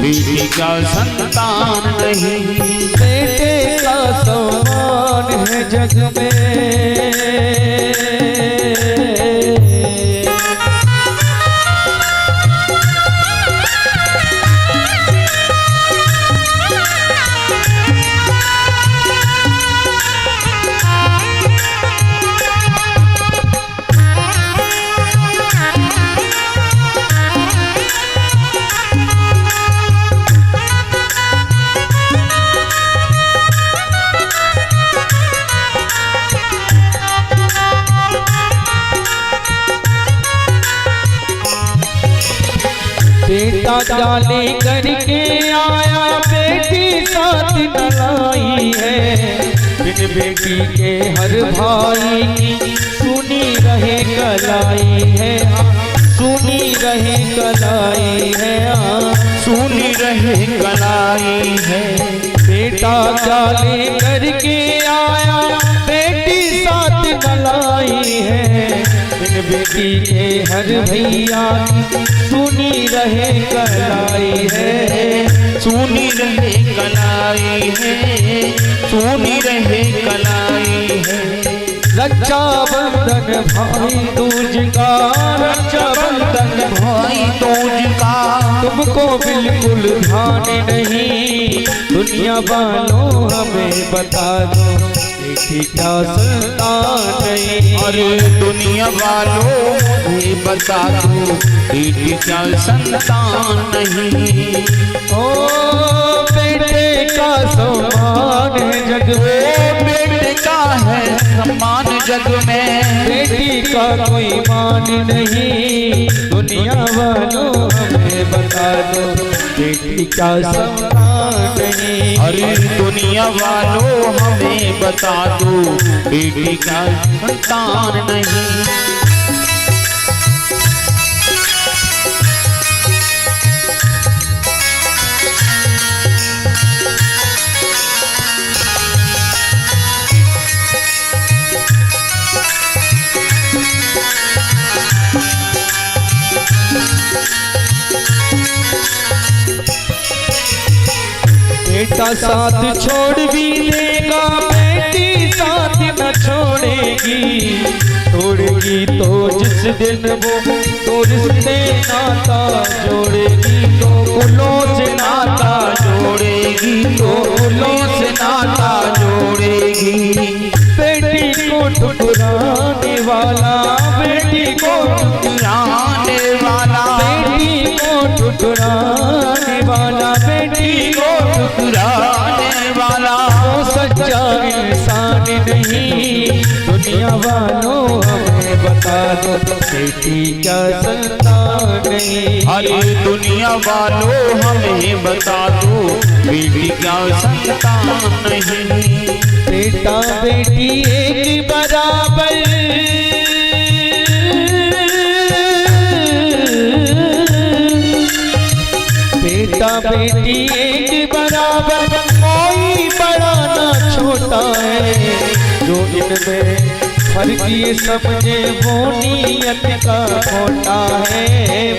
बेटी क्या संतान नहीं। बेटे का सम्मान है जग में, बेटा जाले करके आया, बेटी साथ न लाई है। बिन बेटी के हर भाई की सुनी रहे कलाई है, सुनी रहे कलाई है, सुनी रहे कलाई है। बेटा जाले करके आया, बेटी साथ न लाई है। बिन बेटी के हर भैया की सुनी रहे कलाई है, सुनी रहे कलाई है, सुनी रहे कलाई है। रक्षा बंधन भाई दूज का, रक्षा बंधन भाई दूज का, तुमको बिल्कुल ध्यान नहीं। दुनिया वालों हमें बता दो, बेटी क्या संतान नहीं। अरे दुनिया वालों हमें बता दो, बेटी क्या संतान नहीं। ओ बेटे का सम्मान है जग में, बेटे का है सम्मान जग में, बेटी का कोई मान नहीं। दुनिया वालों हमें बता दो, बेटी बेटी का संतान नहीं। अरे दुनिया वालों हमें बता दो बेटी का संतान नहीं। बेटा साथ छोड़ भी देगा, बेटी साथ न छोड़ेगी। छोड़ेगी तो जिस दिन वो तो रिश्ते नाता जोड़ेगी, तो कुलों से नाता जोड़ेगी तो कुलों से नाता जोड़ेगी। बेटी को ठुकराने वाला, बेटी को ठुकराने वाला, बेटी को ठुकराने वाला, बेटी को ठुकराने वाला वो सच्चा इंसान नहीं। दुनिया वालों हमें बता दो बेटी का संतान नहीं। अरे दुनिया वालों हमें बता दो बेटी का संतान नहीं। बेटा बेटी एक बराबर, बेटा बेटी एक बराबर, कोई बड़ा ना छोटा है। जो इनमें फर्क ये समझे वो नियत का खोटा है,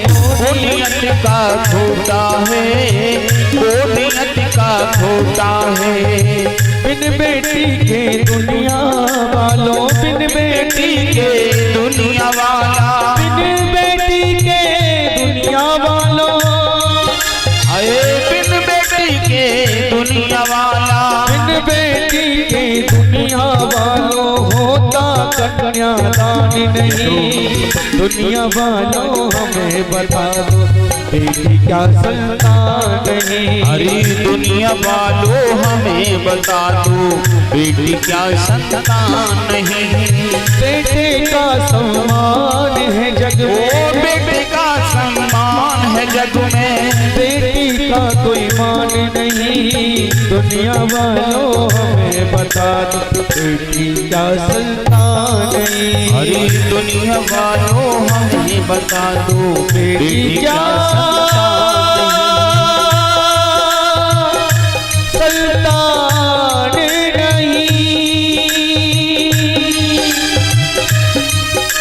वो नियत का खोटा है, वो नियत का खोटा है। बिन बेटी के दुनिया वालों, बिन बेटी के दुनिया वाला, बिन बेटी के दुनिया वालों, अरे बिन बेटी के दुनिया वाला, बिन बेटी के दुनिया वालों होता कन्यादान नहीं। दुनिया वालों हमें बता दो बेटी का संतान नहीं। अरे दुनिया वालों हमें बता दो बेटी क्या संतान नहीं। बेटे का सम्मान है जग में, बेटे का सम्मान है जग में, बेटी का कोई मान नहीं। दुनिया वालों हमें बता दो बेटी का संतान नहीं। अरे दुनिया वालों हमें बता दो बेटी क्या संतान नहीं।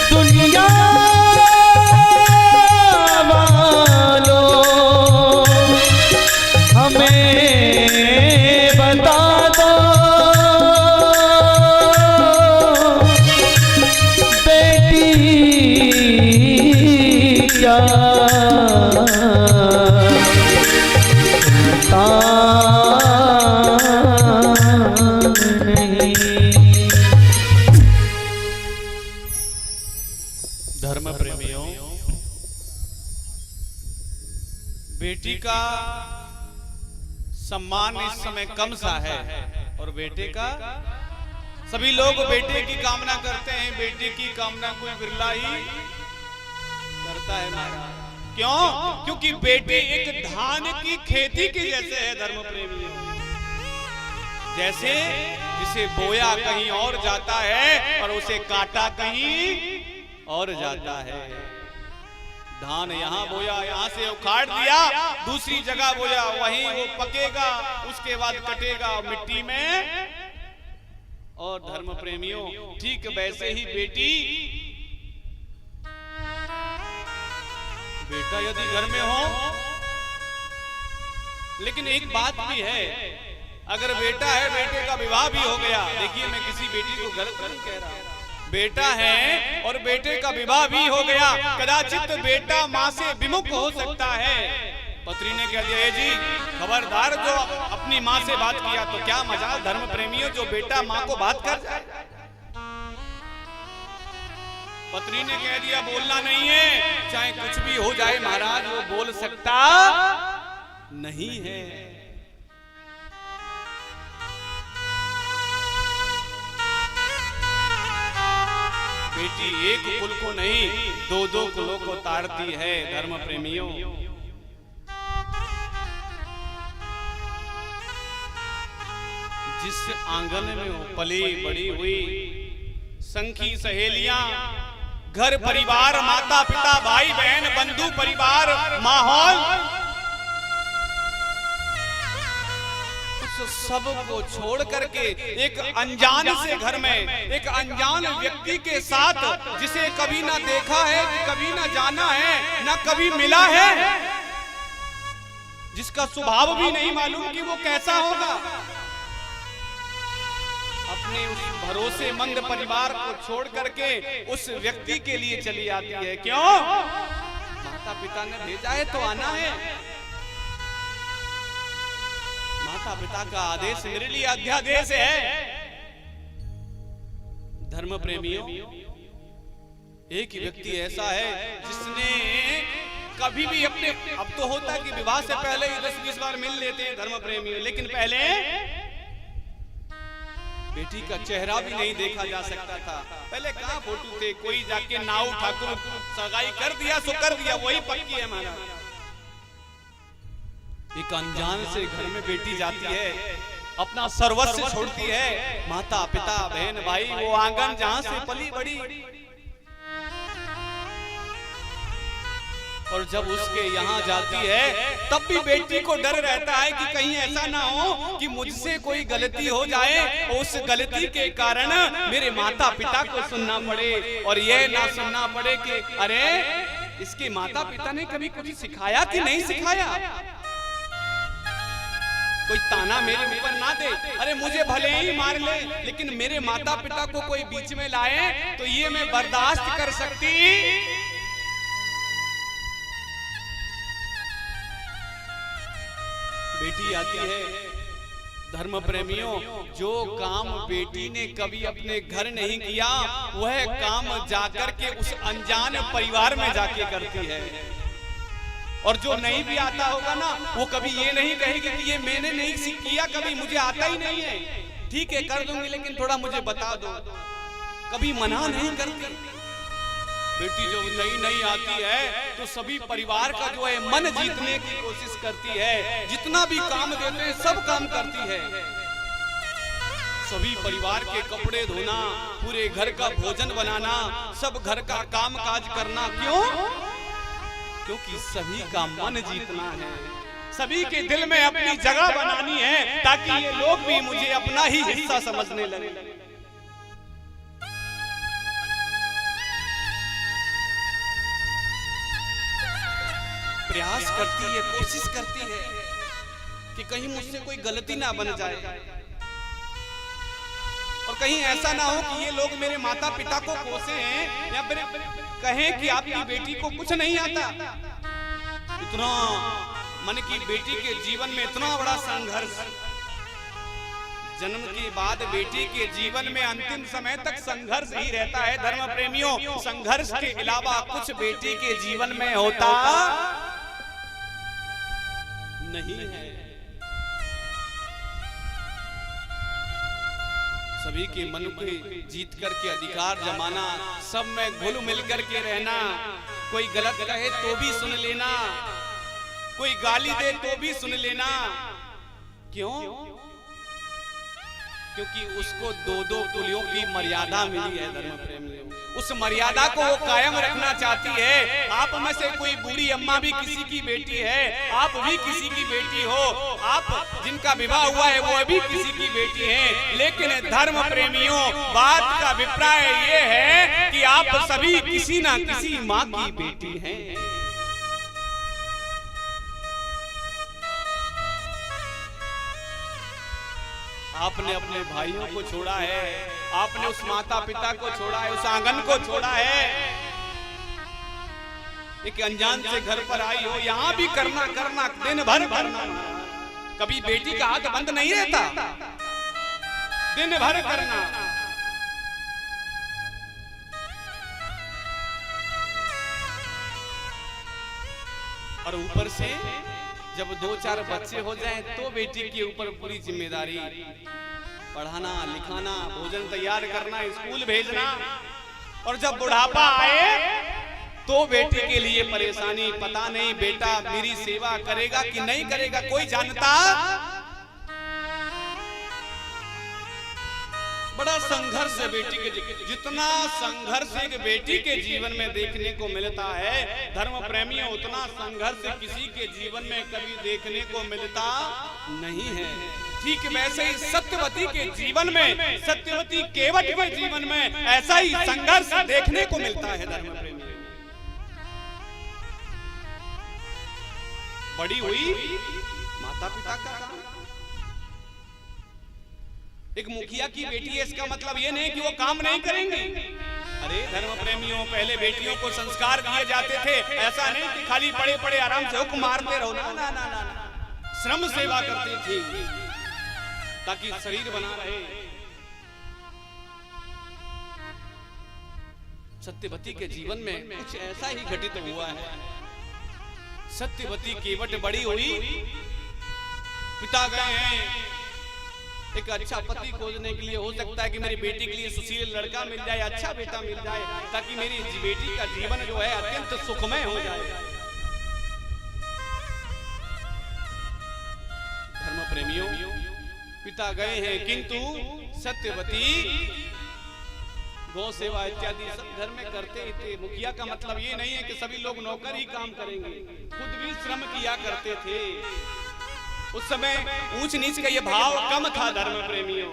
दुनिया वालों हमें बता दो बेटी क्या धर्म प्रेमियों, बेटी का सम्मान इस समय कम सा है और बेटे का, सभी लोग बेटे की कामना करते हैं। बेटे की कामना कोई बिरला ही करता है महाराज। क्यों? क्योंकि बेटे एक धान की खेती के जैसे है धर्म प्रेमियों। जैसे जिसे बोया कहीं और जाता है और उसे काटा कहीं और जाता है। धान यहाँ बोया, यहाँ से उखाड़ दिया, दूसरी जगह बोया, वहीं वो पकेगा, उसके बाद कटेगा मिट्टी में। और धर्म प्रेमियों, ठीक वैसे ही बेटा यदि घर में हो, लेकिन एक बात भी है, अगर बेटा है, बेटे का विवाह भी हो गया, देखिए मैं किसी बेटी को गलत नहीं कह रहा, बेटा है और बेटे का विवाह भी हो गया, कदाचित बेटा माँ से विमुख हो सकता है। पत्री ने कह दिया, जी खबरदार, जो अपनी माँ से बात किया तो क्या मजाल धर्म प्रेमियों, जो बेटा माँ को बात कर जाए। पत्री ने कह दिया बोलना नहीं है, चाहे कुछ भी हो जाए महाराज, वो बोल सकता नहीं है। बेटी एक कुल को नहीं, दो दो कुलों को तारती है धर्म प्रेमियों। जिस आंगन में वो पली बड़ी हुई, संगी सहेलियां, घर परिवार, माता पिता, भाई बहन, बंधु परिवार, माहौल, सब को छोड़ करके एक अनजान से घर में, एक अनजान व्यक्ति के साथ, जिसे कभी ना देखा है, कभी ना जाना है, ना कभी मिला है, जिसका स्वभाव भी नहीं मालूम कि वो कैसा होगा, अपने उस भरोसेमंद परिवार को छोड़ करके उस व्यक्ति के लिए चली आती है। क्यों? माता पिता ने भेजा है तो आना है। माता पिता का आदेश मेरे लिए अध्यादेश है। धर्म प्रेमियों, एक ही व्यक्ति ऐसा है जिसने कभी भी अपने, अब तो होता है कि विवाह से पहले ही 10-20 बार मिल लेते हैं धर्म प्रेमियों, लेकिन पहले बेटी का चेहरा भी नहीं देखा जा सकता था। पहले कहाँ फोटो थे, कोई जाके नाऊ ठाकुर सगाई कर दिया सो कर दिया, वही पक्की है हमारा। एक अनजान से घर में बेटी जाती है, अपना सर्वस्व छोड़ती है, माता पिता बहन भाई, वो आंगन जहां से पली बड़ी, और जब उसके यहाँ जाती है तब भी बेटी को डर रहता है कि कहीं ऐसा ना हो कि मुझसे कोई गलती हो जाए और उस गलती के कारण मेरे माता पिता को सुनना पड़े, और ये ना सुनना पड़े कि अरे इसके माता पिता ने कभी कुछ सिखाया कि नहीं सिखाया, कोई ताना मेरे ऊपर ना दे, अरे मुझे भले ही मार ले लेकिन मेरे माता पिता को कोई बीच में लाए तो ये मैं बर्दाश्त कर सकती। बेटी आती है। धर्म प्रेमियों, जो काम बेटी ने कभी अपने घर नहीं किया वह काम जाकर के उस अनजान परिवार में जाके करती है, और जो नहीं भी आता होगा ना वो कभी ये नहीं कहेगी कि ये मैंने नहीं किया, कभी मुझे आता ही नहीं है, ठीक है कर दूंगी लेकिन थोड़ा मुझे बता दो, कभी मना नहीं करती। बेटी जब नई आती है तो सभी परिवार का जो है मन जीतने की कोशिश करती है, जितना भी काम देते हैं सब काम करती है, सभी परिवार के कपड़े धोना, पूरे घर का भोजन बनाना, सब घर का काम काज करना। क्यों? क्योंकि सभी का मन जीतना है, सभी के दिल में अपनी जगह बनानी है, ताकि ये लोग भी मुझे अपना ही हिस्सा समझने लगे। प्रयास करती है, कोशिश करती है कि कहीं मुझसे कोई गलती ना बन जाए, और कहीं ऐसा ना हो कि ये लोग मेरे माता पिता को कोसे हैं या फिर कहें कि आपकी बेटी को कुछ नहीं आता। इतना मन की बेटी के जीवन में इतना बड़ा संघर्ष, जन्म के बाद बेटी के जीवन में अंतिम समय तक संघर्ष ही रहता है। धर्म प्रेमियों, संघर्ष के अलावा कुछ बेटी के जीवन में होता नहीं है। सभी के मन को जीत करके अधिकार जमाना, सब में घुल मिल करके रहना, कोई गलत कहे तो भी सुन लेना, कोई गाली दे तो भी सुन लेना। क्यों? क्योंकि उसको दो कुलियों की मर्यादा मिली है। धर्म प्रेमियों, उस मर्यादा को वो कायम रखना चाहती है। आप में से कोई बूढ़ी अम्मा भी किसी की बेटी है, आप भी किसी की बेटी हो, आप जिनका विवाह हुआ है वो भी किसी की बेटी है, लेकिन धर्म प्रेमियों बात का अभिप्राय ये है कि आप सभी किसी ना किसी माँ की बेटी हैं। आपने अपने भाइयों को छोड़ा है, आपने उस माता पिता को छोड़ा है, उस आंगन को छोड़ा है, एक अनजान से घर पर आई हो, यहाँ भी करना दिन भर करना। कभी बेटी का हाथ बंद नहीं रहता, दिन भर करना। और ऊपर से जब 2-4 बच्चे हो जाएं तो बेटी के ऊपर पूरी जिम्मेदारी, पढ़ाना लिखाना, भोजन तैयार करना, स्कूल भेजना, और जब बुढ़ापा आए तो बेटी के लिए परेशानी। पता नहीं बेटा मेरी सेवा करेगा कि नहीं करेगा, कोई जानता बड़ा संघर्ष है बेटी के जितना संघर्ष एक बेटी के जीवन में देखने को मिलता है धर्म प्रेमियों, उतना संघर्ष किसी के जीवन में कभी देखने को मिलता नहीं है। ठीक वैसे ही सत्यवती के जीवन में, सत्यवती केवट के जीवन में ऐसा ही संघर्ष देखने को मिलता है धर्म प्रेमियों। बड़ी हुई माता पिता का काम, एक मुखिया की बेटी है इसका मतलब ये नहीं कि वो काम नहीं करेंगी। अरे धर्म प्रेमियों, पहले बेटियों को संस्कार दिए जाते थे, ऐसा नहीं कि खाली पड़े पड़े आराम से हुक्म मारते रहो, ना ना ना ना, श्रम सेवा करती थी ताकि शरीर बना रहे। सत्यवती के जीवन में कुछ ऐसा ही घटित हुआ है। सत्यवती केवट बड़ी हुई, पिता गए हैं एक अच्छा पति खोजने के लिए। हो सकता है कि मेरी बेटी के लिए सुशील लड़का मिल जाए, अच्छा बेटा मिल जाए, ताकि मेरी बेटी का जीवन जो है अत्यंत सुखमय हो जाए। धर्म प्रेमियों, पिता गए हैं किंतु सत्यवती गौ सेवा इत्यादि सब घर में करते ही थे। मुखिया का मतलब ये नहीं है कि सभी लोग नौकर ही काम करेंगे, खुद भी श्रम किया करते थे। उस समय ऊंच नीच का ये भाव कम था धर्म प्रेमियों।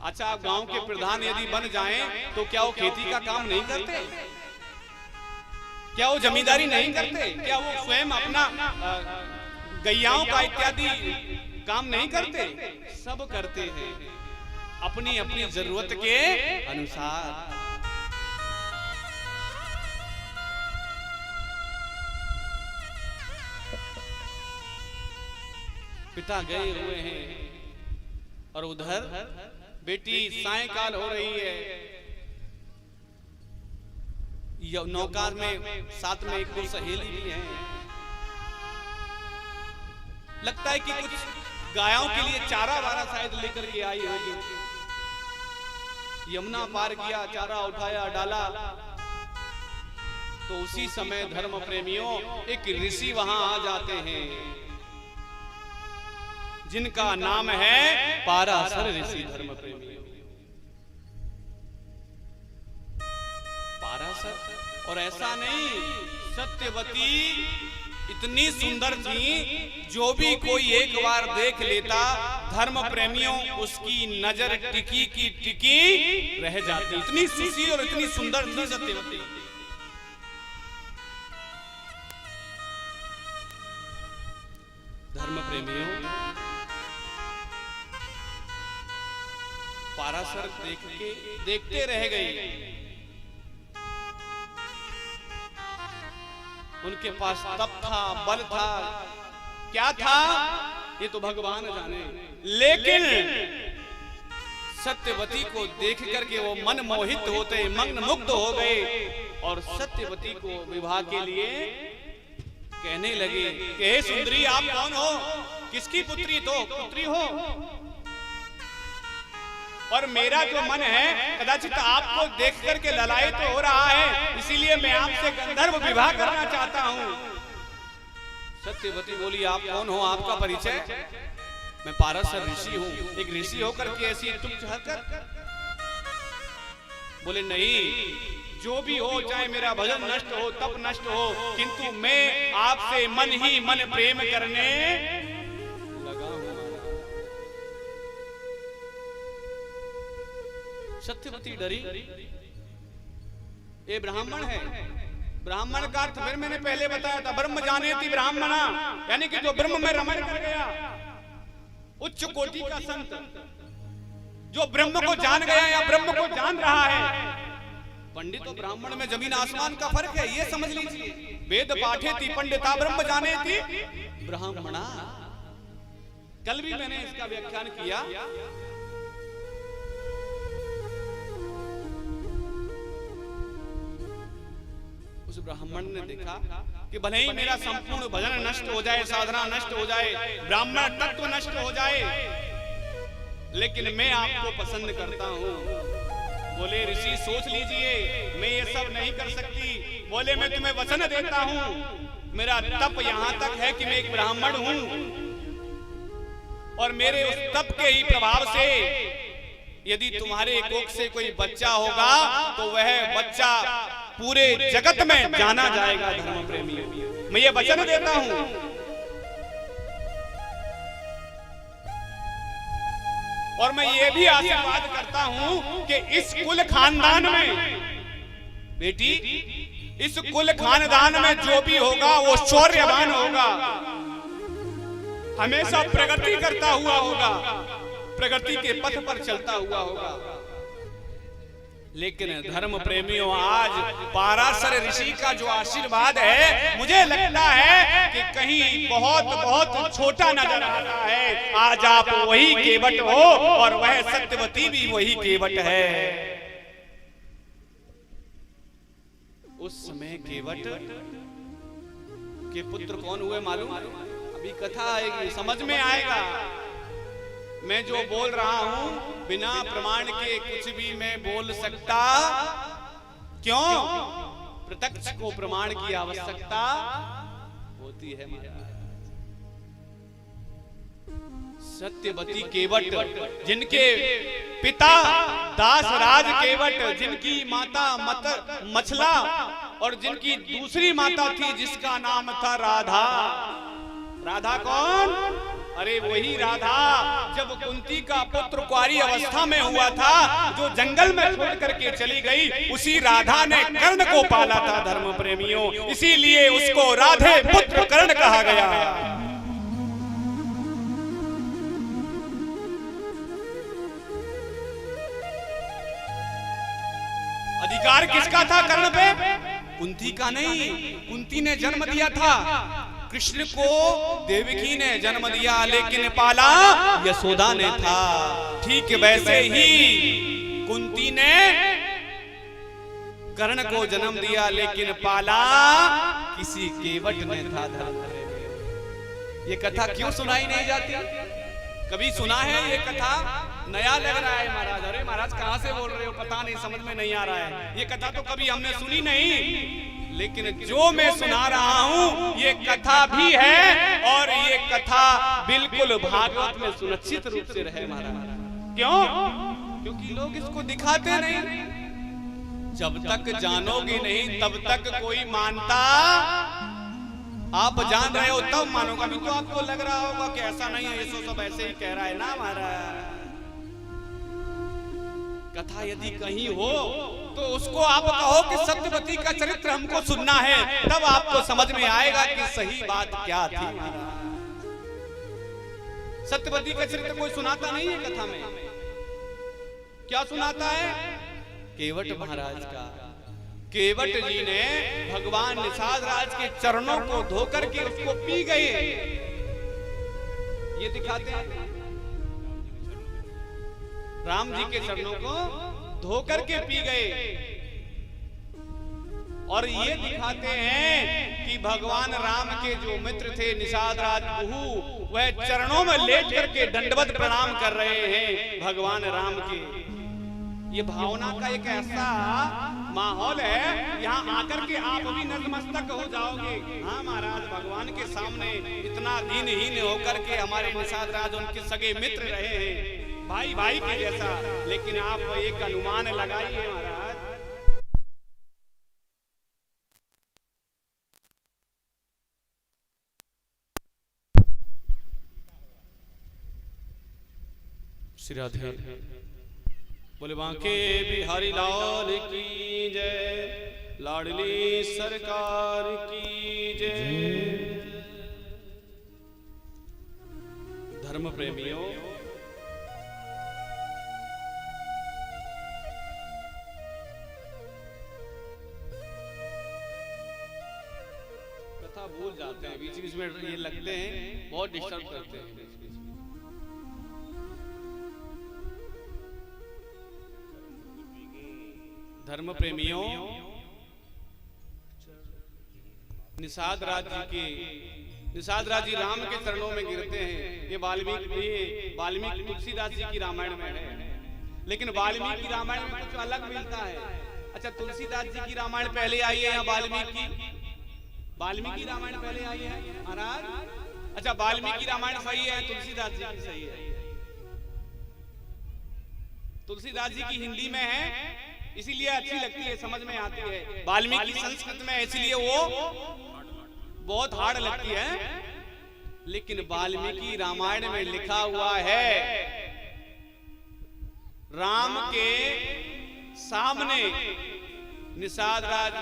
अच्छा, आप गांव के प्रधान यदि बन जाएं तो क्या वो खेती का काम नहीं करते? क्या वो जमींदारी नहीं करते? क्या वो स्वयं अपना गैयाओं का इत्यादि काम नहीं करते? सब करते हैं अपनी अपनी जरूरत के अनुसार। पिता गए हुए हैं और उधर बेटी सायंकाल हो रही है, नौका में साथ में एक दो सहेली भी हैं। लगता है कि कुछ गायों के लिए चारा वारा शायद लेकर के आई होगी। यमुना पार किया, चारा उठाया, डाला, तो उसी समय धर्म प्रेमियों एक ऋषि वहां आ जाते हैं जिनका नाम है पाराशर ऋषि। धर्म प्रेमी पाराशर, और ऐसा नहीं, सत्यवती इतनी सुंदर थी जो भी कोई एक बार देख लेता धर्म प्रेमियों उसकी नजर टिकी की टिकी रह जाती। इतनी सुशील और इतनी सुंदर थी सत्यवती। धर्म प्रेमियों, पाराशर देखते रह गए। उनके पास तप था, बल था, क्या था ये तो भगवान जाने, लेकिन सत्यवती को देख करके वो मन मोहित होते, मग्न मुग्ध हो गए और सत्यवती को विवाह के लिए कहने लगे कि हे सुंदरी, आप कौन हो? किसकी पुत्री पुत्री हो? और मेरा जो मन है कदाचित आपको देख करके ललायित तो हो रहा है, इसीलिए मैं आपसे गंधर्व विवाह करना चाहता हूं। सत्यवती बोली, आप कौन हो? आपका परिचय? मैं पाराशर ऋषि हूं। एक ऋषि होकर के ऐसी तुच्छ हरकत? बोले नहीं, जो भी हो, चाहे मेरा भजन नष्ट हो, तप नष्ट हो, किंतु मैं आपसे मन ही मन प्रेम करने लगा हूं। सत्यवती डरी, ये ब्राह्मण है। ब्राह्मण का अर्थ फिर मैंने पहले बताया था, ब्रह्म जाने थी ब्राह्मणा, यानी कि जो ब्रह्म में रमण कर गया, उच्च कोटि का संत, जो ब्रह्म को जान गया या ब्रह्म को जान रहा है। पंडित और ब्राह्मण में जमीन आसमान का फर्क है, ये समझ लीजिए। वेद पाठे थी पंडिता, ब्रह्म जाने थी ब्राह्मणा। कल भी मैंने इसका व्याख्यान किया। उस ब्राह्मण ने देखा कि भले ही मेरा संपूर्ण भजन नष्ट हो जाए, साधना नष्ट हो जाए, ब्राह्मण तत्व नष्ट हो जाए, लेकिन मैं आपको पसंद करता हूं। बोले ऋषि सोच लीजिए, मैं ये सब नहीं कर सकती। बोले मैं तुम्हें वचन देता हूं, मेरा तप यहां तक है कि मैं एक ब्राह्मण हूं और मेरे उस तप के ही प्रभाव से यदि तुम्हारे कोख से कोई बच्चा होगा तो वह बच्चा पूरे जगत में जाना जाएगा। धर्म प्रेमी, मैं ये वचन देता हूं। और मैं ये भी आशीर्वाद करता हूं कि इस कुल खानदान में बेटी, इस कुल खानदान में जो भी होगा वो शौर्यवान होगा, हमेशा प्रगति करता हुआ होगा, प्रगति के पथ पर चलता हुआ होगा। लेकिन धर्म प्रेमियों, आज पाराशर ऋषि का जो आशीर्वाद है, मुझे लगता है कि कहीं बहुत बहुत छोटा नजर आता है। आज आप वही केवट हो और वह सत्यवती भी वही केवट है। उस समय केवट के पुत्र कौन हुए मालूम? अभी कथा आएगी, समझ में आएगा। मैं जो बोल रहा हूं बिना प्रमाण के कुछ भी मैं बोल सकता, क्यों? प्रत्यक्ष को प्रमाण की आवश्यकता होती है महाराज। सत्यवती केवट, जिनके पिता दासराज केवट, जिनकी माता मछला और जिनकी दूसरी माता थी जिसका नाम था राधा। राधा कौन? अरे वही राधा जब कुंती का पुत्र कुंवारी अवस्था में हुआ था, जो जंगल में छोड़ करके चली गई, उसी राधा ने कर्ण को पाला था। धर्म प्रेमियों, इसीलिए उसको राधे पुत्र कर्ण कहा गया। अधिकार किसका था कर्ण पे? कुंती का नहीं। कुंती ने जन्म दिया था कृष्ण को, देवकी ने जन्म दिया, लेकिन पाला यशोदा ने था। ठीक वैसे ही कुंती ने कर्ण को जन्म दिया, लेकिन पाला किसी केवट ने था। ये कथा क्यों सुनाई नहीं जाती? कभी सुना है ये कथा? नया लग रहा है महाराज। अरे महाराज कहां से बोल रहे हो? पता नहीं, समझ में नहीं आ रहा है। ये कथा तो कभी हमने सुनी नहीं, लेकिन जो मैं सुना रहा हूं ये कथा भी है, और ये कथा बिल्कुल भागवत में सुनिश्चित रूप से रहे महाराज। क्यों? क्योंकि लोग इसको दिखाते नहीं। जब तक जानोगे नहीं तब तक कोई मानता। आप जान रहे हो तब मानोगा। भी तो आपको लग रहा होगा कि ऐसा नहीं है, ये सब ऐसे ही कह रहा है ना महाराज। कथा यदि कहीं हो तो उसको आप कहो कि सत्यवती का चरित्र हमको सुनना है, तब आपको समझ में आएगा कि सही बात क्या थी। सत्यवती का चरित्र कोई सुनाता नहीं है कथा में। क्या सुनाता है? केवट महाराज का। केवट जी ने भगवान निषाद राज के चरणों को धो करके उसको पी गए। ये दिखाते हैं राम जी के चरणों को धो करके पी गए, और ये दिखाते हैं कि भगवान राम के जो मित्र थे निषाद राज बहु, वह चरणों में लेट करके दंडवत प्रणाम कर रहे हैं भगवान राम के। ये भावना का एक ऐसा माहौल है, यहाँ आकर के आप भी नतमस्तक हो जाओगे। हाँ महाराज, भगवान के सामने इतना दीनहीन होकर के हमारे निषाद राज उनके सगे मित्र रहे हैं, भाई भाई के जैसा। लेकिन आप एक अनुमान लगाइए महाराज, श्री राधे बोले बांके बिहारी लाल की जय, लाडली सरकार की जय। धर्म प्रेमियों, कथा भूल जाते हैं, बीच बीच में ये लगते हैं, बहुत डिस्टर्ब करते हैं। धर्म प्रेमियों, निषाद राज जी राम के चरणों में गिरते हैं। ये वाल्मीकि तुलसीदास जी की रामायण में है, लेकिन वाल्मीकि की रामायण में कुछ अलग मिलता है। अच्छा, तुलसीदास जी की रामायण पहले आई है या वाल्मीकि रामायण पहले आई है महाराज? अच्छा, वाल्मीकि रामायण सही है, तुलसीदास जी की सही है। तुलसीदास जी की हिंदी में है इसीलिए अच्छी लगती है, समझ में आती है। वाल्मीकि संस्कृत में इसलिए वो बहुत हार्ड लगती है। लेकिन वाल्मीकि रामायण में लिखा हुआ है, राम के सामने निषाद राज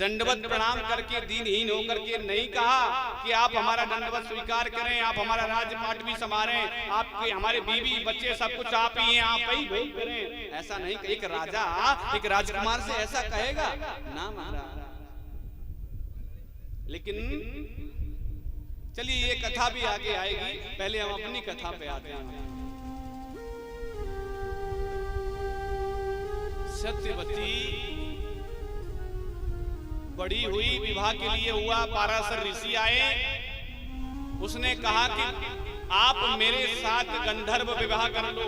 दंडवत प्रणाम करके दीनहीन होकर के नहीं कहा कि आप हमारा दंडवत स्वीकार करें, आप हमारा राज्यपाट भी संभालें, आपके हमारे बीवी बच्चे सब कुछ आप ही हैं, आप ही भोग करें। ऐसा नहीं, एक राजा एक राजकुमार से ऐसा कहेगा ना महाराज। लेकिन चलिए ये कथा भी आगे आएगी, पहले हम अपनी कथा पे आते हैं। सत्यवती बड़ी हुई, विवाह के लिए हुआ, पाराशर ऋषि आए, उसने कहा कि आप मेरे साथ गंधर्व विवाह कर लो,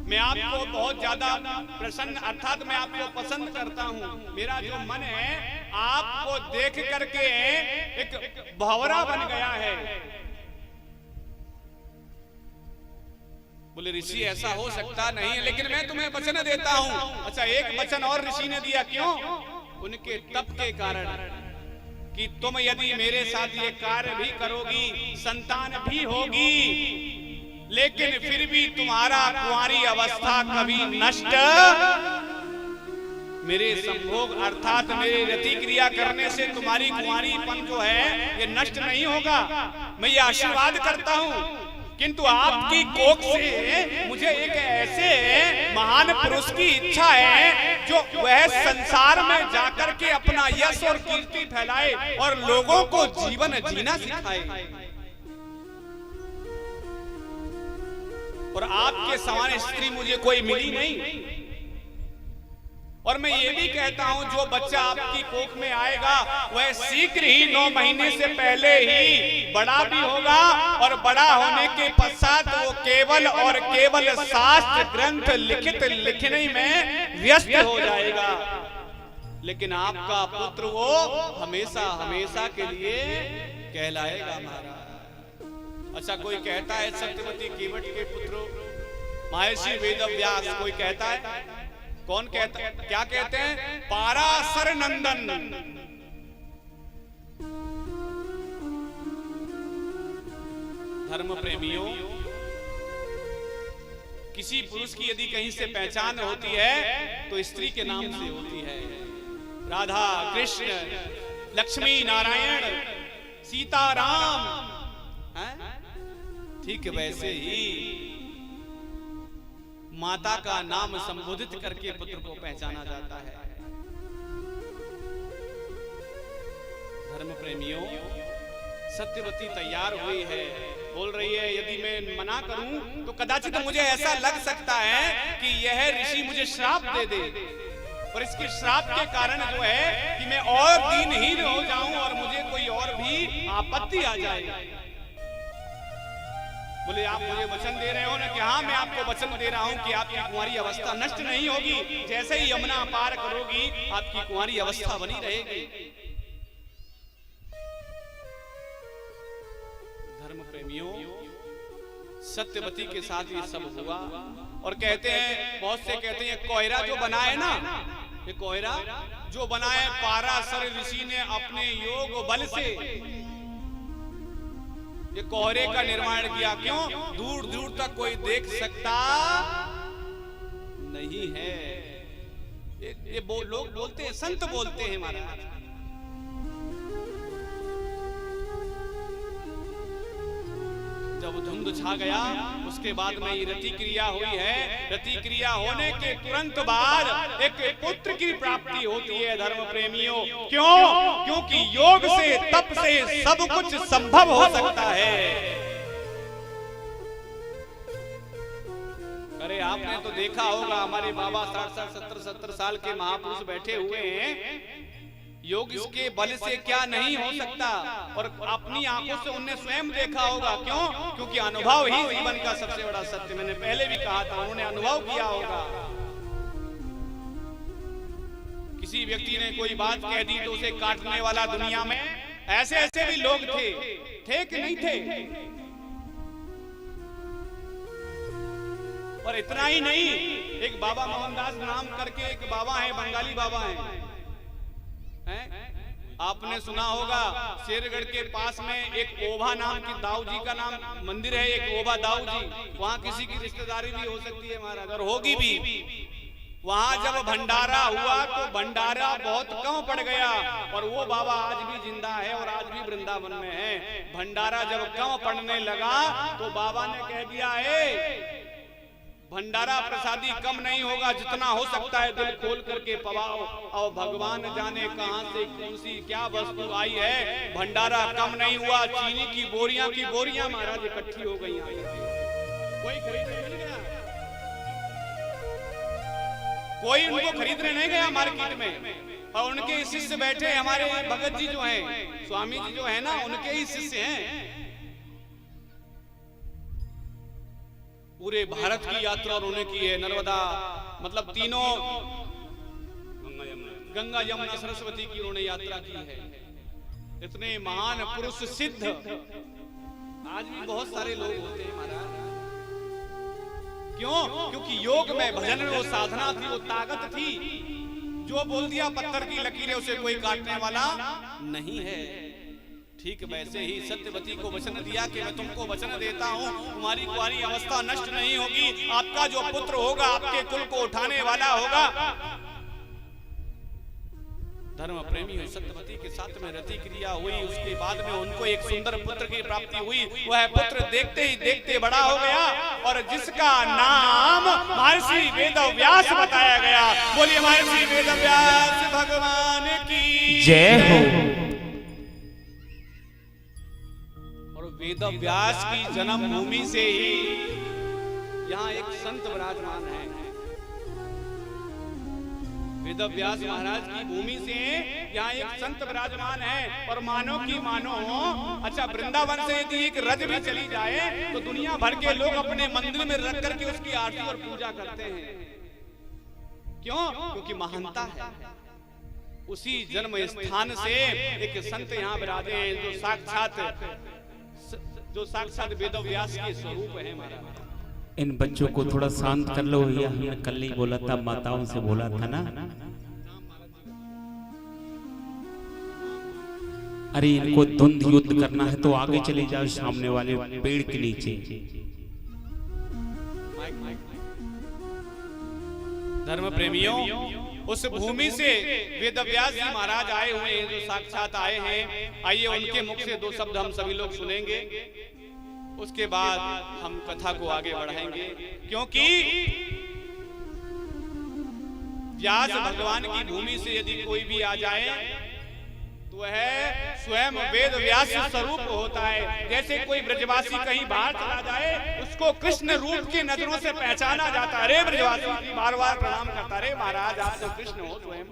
मैं आपको बहुत ज्यादा प्रसन्न अर्थात मैं आपको पसंद करता हूं, मेरा जो मन है आपको देख करके एक भंवरा बन गया है। बोले ऋषि ऐसा हो सकता नहीं है, लेकिन मैं तुम्हें वचन देता हूं। अच्छा, एक वचन और ऋषि ने दिया, क्यों? उनके तप के कारण, कि तुम यदि मेरे साथ ये कार्य भी करोगी, संतान भी होगी, लेकिन फिर भी तुम्हारा कुंवारी अवस्था कभी नष्ट, मेरे संभोग अर्थात मेरे रति क्रिया करने से तुम्हारी कुंवारीपन जो है ये नष्ट नहीं होगा, मैं ये आशीर्वाद करता हूं। किंतु आपकी कोख से मुझे एक ऐसे महान पुरुष की इच्छा है जो वह संसार में जाकर के अपना यश और कीर्ति फैलाए और लोगों को जीवन जीना सिखाए। और आपके समान स्त्री मुझे कोई मिली नहीं। और मैं ये भी कहता हूं, जो बच्चा आपकी कोख में आएगा वह शीघ्र ही 9 महीने से पहले ही बड़ा भी होगा, और बड़ा होने के पश्चात वो केवल और केवल शास्त्र ग्रंथ लिखित लिखने में व्यस्त हो जाएगा। लेकिन आपका पुत्र वो हमेशा हमेशा के लिए कहलाएगा महाराज। अच्छा, कोई कहता है सत्यवती केवट के पुत्र महर्षि वेदव्यास, कोई कहता है, कौन कहता है, क्या कहते हैं? पाराशर नंदन। धर्म प्रेमियों, किसी पुरुष की यदि कहीं से पहचान होती है तो स्त्री के नाम से होती है। राधा कृष्ण, लक्ष्मी नारायण, सीताराम, ठीक वैसे ही माता का नाम संबोधित करके पुत्र को पहचाना जाता है। धर्म प्रेमियों, सत्यवती तैयार हुई है, बोल रही है यदि मैं मना करूं तो कदाचित मुझे ऐसा लग सकता है कि यह ऋषि मुझे श्राप दे दे, और इसके श्राप के कारण जो है कि मैं और दीनहीन हो जाऊं और मुझे कोई और भी आपत्ति आ जाए। बोले आप मुझे वचन दे रहे हो ना? कि हाँ, मैं आपको वचन दे रहा हूं कि आपकी कुंवारी अवस्था नष्ट नहीं होगी, जैसे ही यमुना पार करोगी आपकी कुंवारी अवस्था बनी रहेगी। धर्म प्रेमियों, सत्यवती के साथ ये सब हुआ, और कहते हैं, बहुत से कहते हैं कोयरा जो बना है ना, ये कोयरा जो बना है पाराशर ऋषि ने अपने योग बल से ये कोहरे का निर्माण किया। क्यों? दूर दूर तक कोई देख सकता नहीं है। ये लोग बोलते हैं, संत बोलते हैं महाराज। जब धुंध छा गया उसके बाद में ये रति क्रिया हुई है। रति क्रिया होने के तुरंत बाद एक पुत्र की प्राप्ति होती है। धर्म प्रेमियों, क्यों? क्योंकि योग से, तप से सब कुछ संभव हो सकता है। अरे आपने तो देखा होगा, हमारे बाबा 60, 70 साल के महापुरुष बैठे हुए हैं। योग इसके बल से क्या नहीं हो सकता, और अपनी आंखों से उन्हें स्वयं देखा होगा। क्यों? क्योंकि अनुभव ही जीवन का सबसे बड़ा सत्य। मैंने पहले भी कहा था, उन्होंने अनुभव किया होगा। किसी व्यक्ति ने कोई बात कह दी तो उसे काटने वाला दुनिया में ऐसे ऐसे भी लोग थे कि नहीं थे? और इतना ही नहीं, एक बाबा मोहनदास नाम करके एक बाबा है, बंगाली बाबा हैं? आपने सुना होगा शेरगढ़ के पास में एक ओभा नाम की दाऊ जी का नाम मंदिर है, एक ओभा दाऊ जी। वहां किसी की रिश्तेदारी भी हो सकती है महाराज, और होगी भी। वहां जब भंडारा हुआ तो भंडारा बहुत कम पड़ गया, और वो बाबा आज भी जिंदा है और आज भी वृंदावन में है। भंडारा जब कम पड़ने लगा तो बाबा ने कह दिया है भंडारा प्रसादी कम नहीं होगा, जितना हो सकता है दिल खोल करके पवाओ। और भगवान जाने कहां से कौन सी क्या वस्तु आई है, भंडारा कम नहीं हुआ। चीनी की बोरियां महाराज इकट्ठी हो गई। कोई खरीदने नहीं गया, कोई उनको खरीदने नहीं गया मार्केट में। और उनके शिष्य बैठे हमारे भगत जी जो हैं, स्वामी जी जो है ना, उनके ही शिष्य हैं। पूरे भारत की यात्रा उन्होंने की है, नर्मदा मतलब तीनों गंगा यमुना सरस्वती की उन्होंने यात्रा की है। इतने महान पुरुष सिद्ध आज भी बहुत सारे लोग होते हैं महाराज। क्यों? क्योंकि योग में भजन में वो साधना थी, वो ताकत थी। जो बोल दिया पत्थर की लकीरें उसे कोई काटने वाला नहीं है। ठीक वैसे ही सत्यवती को वचन दिया कि मैं तुमको वचन देता हूँ, तुम्हारी कुंवारी अवस्था नष्ट नहीं होगी, आपका जो पुत्र होगा आपके कुल को उठाने वाला होगा। धर्म प्रेमी हुई सत्यवती के साथ में रति क्रिया हुई। उसके बाद में उनको एक सुंदर पुत्र की प्राप्ति हुई। वह पुत्र देखते ही देखते बड़ा हो गया, और जिसका नाम महर्षि वेदव्यास बताया गया। बोलिए महर्षि वेदव्यास भगवान की जय हो। वेदव्यास की जन्मभूमि से ही यहाँ एक संत विराजमान है। वेदव्यास महाराज की भूमि से यहाँ एक संत विराजमान है। और मानो की मानो, अच्छा वृंदावन से यदि एक रज भी चली जाए तो दुनिया भर के लोग अपने मंदिर में रख करके उसकी आरती और पूजा करते हैं। क्यों? क्योंकि महानता है। उसी जन्म स्थान से एक संत यहाँ विराजे हैं, जो साक्षात वेदव्यास के स्वरूप है महाराज। इन बच्चों को थोड़ा शांत कर लो भैया, हमने कल नहीं बोला था, माताओं से बोला था ना। अरे इनको द्वंद युद्ध करना है तो आगे चले जाओ सामने वाले पेड़ के नीचे। धर्म प्रेमियों, उस भूमि से वेदव्यास जी महाराज आए हुए हैं, जो साक्षात आए हैं। आइए उनके मुख से दो शब्द हम सभी लोग सुनेंगे, उसके बाद हम कथा को आगे बढ़ाएंगे। क्योंकि व्यास भगवान की भूमि से यदि कोई भी आ जाए तो वह स्वयं वेद व्यास स्वरूप होता है। जैसे कोई ब्रजवासी कहीं बाहर चला जाए, उसको कृष्ण रूप की नजरों से पहचाना जाता है। अरे ब्रजवासी बार बार प्रणाम करता, अरे महाराज आप तो कृष्ण हो स्वयं।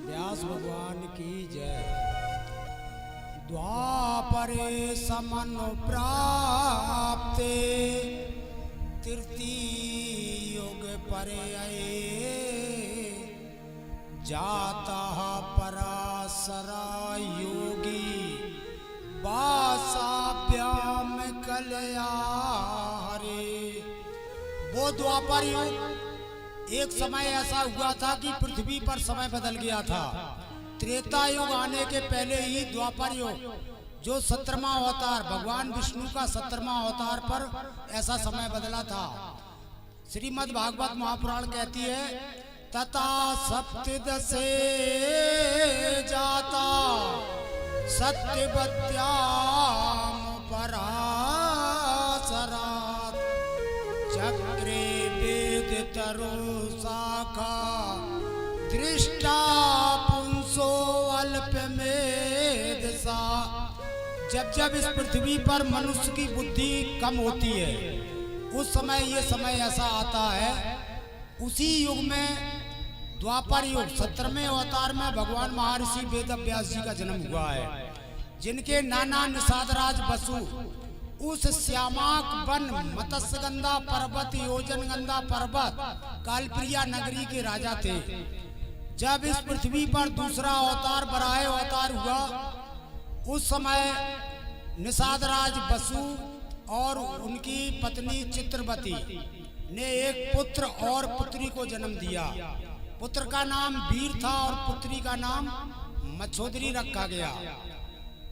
व्यास भगवान की जय। द्वापरे समन प्राप्ते तृतीय युग परे जाता परासरा योगी बासाभ्याम कलया हरे। वो द्वापर युग एक समय ऐसा हुआ था कि पृथ्वी पर समय बदल गया था। त्रेता युग आने के पहले ही द्वापर युग, जो 17वां अवतार भगवान विष्णु का 17वां अवतार पर ऐसा समय बदला था। श्रीमद् भागवत महापुराण कहती है, तथा सप्तदशे जाता सत्यवत्याम पराशरात् चक्रे वेद तरु शाखा दृष्टा पुंसो अल्प मेधसा। जब जब इस पृथ्वी पर मनुष्य की बुद्धि कम होती है, उस समय ये समय ऐसा आता है। उसी युग में द्वापर युग 17वें अवतार में भगवान महर्षि वेदव्यास जी का जन्म हुआ है, जिनके नाना निषादराज वसु उस श्यामाक वन मत्स्यगंधा पर्वत योजनगंधा पर्वत कालप्रिया नगरी के राजा थे। जब इस पृथ्वी पर दूसरा अवतार बराह अवतार हुआ उस समय निषाद राज बसु और उनकी पत्नी चित्रवती ने एक पुत्र और पुत्री को जन्म दिया। पुत्र का नाम वीर था और पुत्री का नाम मच्छोदरी रखा गया।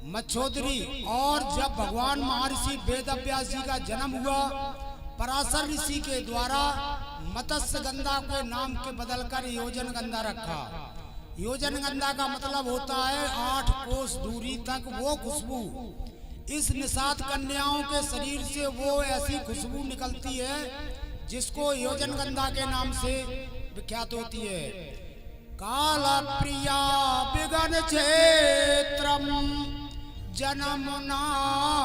मच्छोदरी। और जब भगवान महर्षि वेदव्यास जी का जन्म हुआ, पराशर ऋषि के द्वारा मत्स्य गंधा के नाम के बदलकर योजन गंधा रखा। योजन गंधा का मतलब होता है 8 कोस दूरी तक वो खुशबू। इस निषाद कन्याओं के शरीर से वो ऐसी खुशबू निकलती है जिसको योजन गंधा के नाम से विख्यात होती है। काल प्रिया विगन क्षेत्रम जन्मनाशय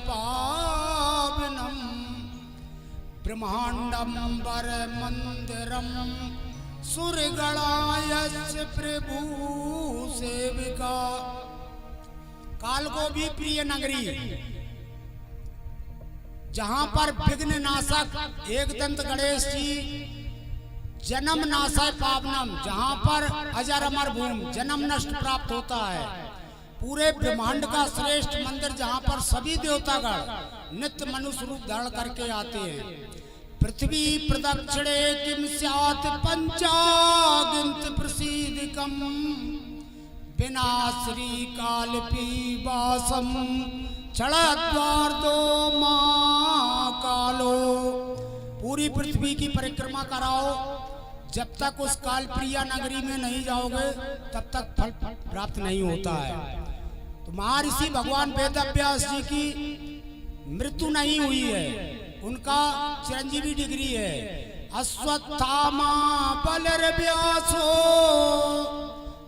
पावनम ब्रह्मांडम वर मंदिरम सुरगणायस्य प्रभु सेविका। काल को भी प्रिय नगरी, जहां पर विघ्न नाशक एक दंत गणेश जी, जन्म नाशय पावनम, जहां पर अजर अमर भूमि जन्म नष्ट प्राप्त होता है, पूरे ब्रह्मांड का श्रेष्ठ मंदिर जहां पर सभी देवतागण नित्य मनुष्य रूप धारण करके आते हैं। पृथ्वी प्रदक्षिणे किम स्यात् पंचागिंत प्रसीदिकम बिना श्री काल पीवासम क्षणद्वार दो मां कालो। पूरी पृथ्वी की परिक्रमा कराओ, जब तक उस काल प्रिया नगरी में नहीं जाओगे तब तक फल प्राप्त नहीं होता है। तो महर्षि भगवान वेदव्यास जी की मृत्यु नहीं हुई है, उनका चिरंजीवी डिग्री है। अश्वत्थामा बलर्व्यासो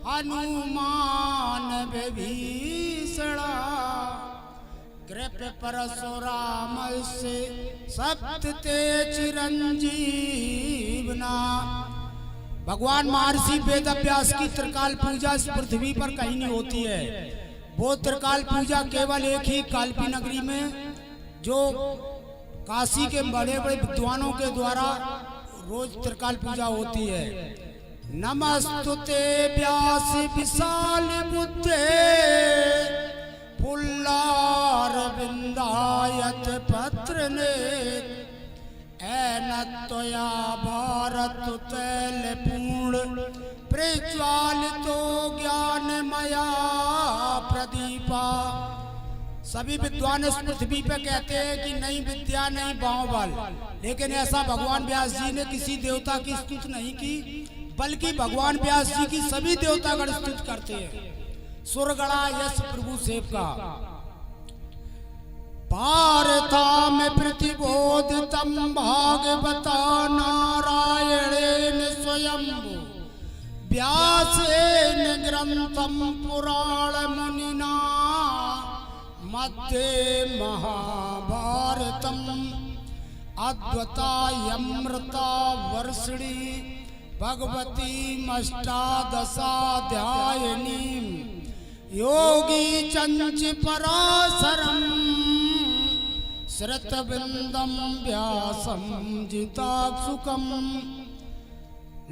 हनुमान विभीषणा कृप परशुराम से सप्तते चिरंजीवना। भगवान महर्षि वेदव्यास की त्रिकाल पूजा इस पृथ्वी पर कहीं नहीं होती है। वो त्रिकाल पूजा केवल एक ही कालपी नगरी में, जो काशी के बड़े बड़े विद्वानों के द्वारा रोज त्रिकाल पूजा होती है। नमस्तुते व्यास विशाल बुद्धे फुल्लार विंदायत पत्र ने ऐनत्वया भारत तैल पूर्ण प्रज्वालितो ज्ञानमया प्रदीपा। सभी विद्वान इस पृथ्वी पे कहते हैं कि नहीं विद्या नहीं बाहुबल, लेकिन ऐसा भगवान व्यास जी ने किसी देवता की स्तुति नहीं की, बल्कि भगवान व्यास जी की सभी देवतागण स्तुति करते हैं। सुरगणा यश प्रभु सेवका। पारथा में प्रतिबोधितम भागवता नारायणेन स्वयंभू व्यासेन ग्रंथम पुराण मुनिना मध्ये महाभारतम अद्वता यमृता वर्षिणी भगवती अष्टादशाध्यायिनी योगी चंच पराशरम श्रुतबिंदम व्यासम जिताक्षुकम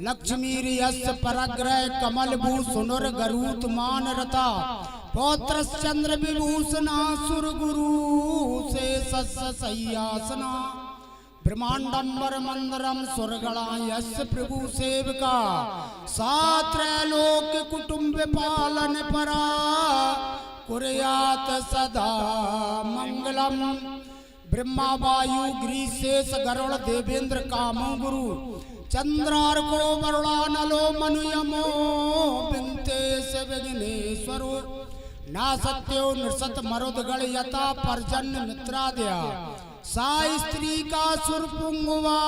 लक्ष्मीर्यस्य परग्रह कमलभू सुनुर गरुत मान रता पौत्र चंद्र विभूषणा सुर गुरु से सैयासना ब्रह्मांडंबर मंदरम सुरगणा यस्य प्रभु सेवका सात्रैलोक कुटुंब पालन परा कुर्यात सदा मंगलम। ब्रह्मा वायु ग्रीशेष गरुड़ देवेंद्र कामो गुरु चंद्रार्को वरुणानलो मनुयमो विंतेश विघ्नेश्वरो ना सत्यो नृसत मरुदगण यथा पर्जन्य मित्रादया सा स्त्री का सुरपुंगवा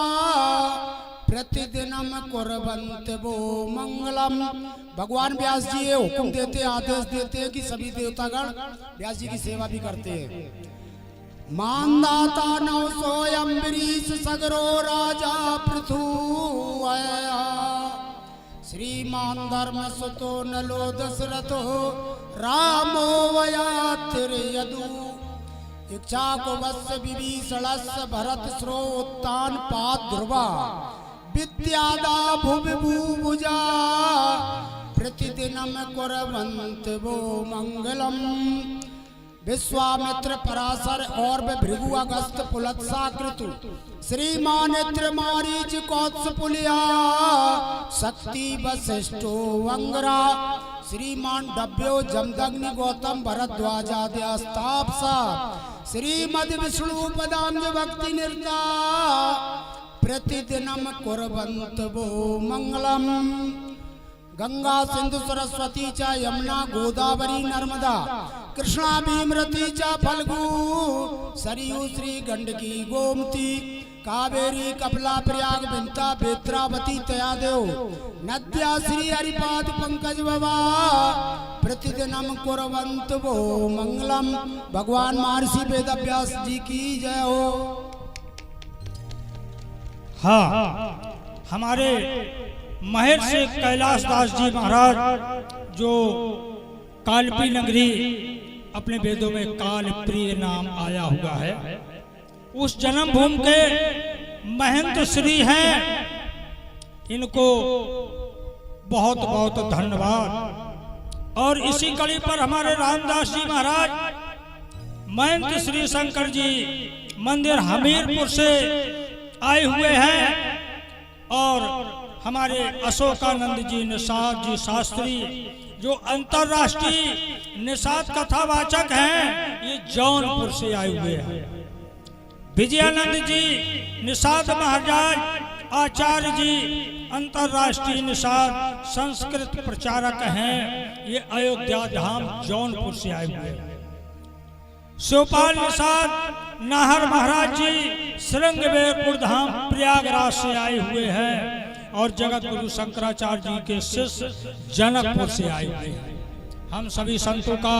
प्रतिदिनम कुर्वन्त वो मंगलम। भगवान व्यास जी ये हुक्म देते, आदेश देते हैं कि सभी देवतागण व्यास जी की सेवा भी करते हैं। मानदाता नौ सोयम अम्बरीश सगरो राजा पृथु आया श्रीमान धर्म सुतो नलो दशरथो रामो वयातिर यदु इच्छा को वत्स विभीषणस् भरत श्रोत्तान पाद ध्रुवा विद्यादा भुवि भूभुजा प्रतिदिनम कुर्वन्ति वो मंगलम। विश्वामित्र पराशर और भृगु अगस्त पुलत्सा कृतु श्रीमान मारीच कौत्सपुलिया शक्ति वशिष्ठो वंगरा श्रीमान डब्यो जमदग्नि गौतम भरद्वाजाद्यास्तापसा श्रीमद विष्णु पदांज भक्ति निर्ता प्रतिदिनम कुर्वन्ति वो मंगलम। गंगा सिंधु सरस्वती च यमुना गोदावरी नर्मदा कृष्णा भीमरती च फल्गु सरयू श्री गंडकी गोमती कावेरी कपिला प्रयाग बिंता बेत्रावती तयादेव नद्या श्री हरिपाद पंकज बवा प्रतिदिनम कुर्वन्ति वो मंगलम। भगवान महर्षि वेदव्यास जी की जय हो। हाँ, हमारे महर्षि कैलाश दास जी महाराज जो कालपी नगरी अपने वेदों में काल प्रिय नाम आया हुआ है, उस जन्म भूमि के महंत श्री हैं। इनको बहुत बहुत धन्यवाद। और इसी कड़ी पर हमारे रामदास जी महाराज महंत श्री शंकर जी मंदिर हमीरपुर से आए हुए हैं और हमारे अशोकानंद जी निषाद जी शास्त्री जो अंतर्राष्ट्रीय निषाद कथावाचक हैं, ये जौनपुर से आए हुए हैं। विजयानंद जी निषाद महाराज आचार्य जी अंतर्राष्ट्रीय निषाद संस्कृत प्रचारक हैं, ये अयोध्या धाम जौनपुर से आए हुए हैं। शिवपाल निषाद नाहर महाराज जी श्रृंगवेरपुर धाम प्रयागराज से आए हुए हैं और जगत गुरु शंकराचार्य जी के शिष्य जनकपुर से आए हुए हैं। हम सभी संतों का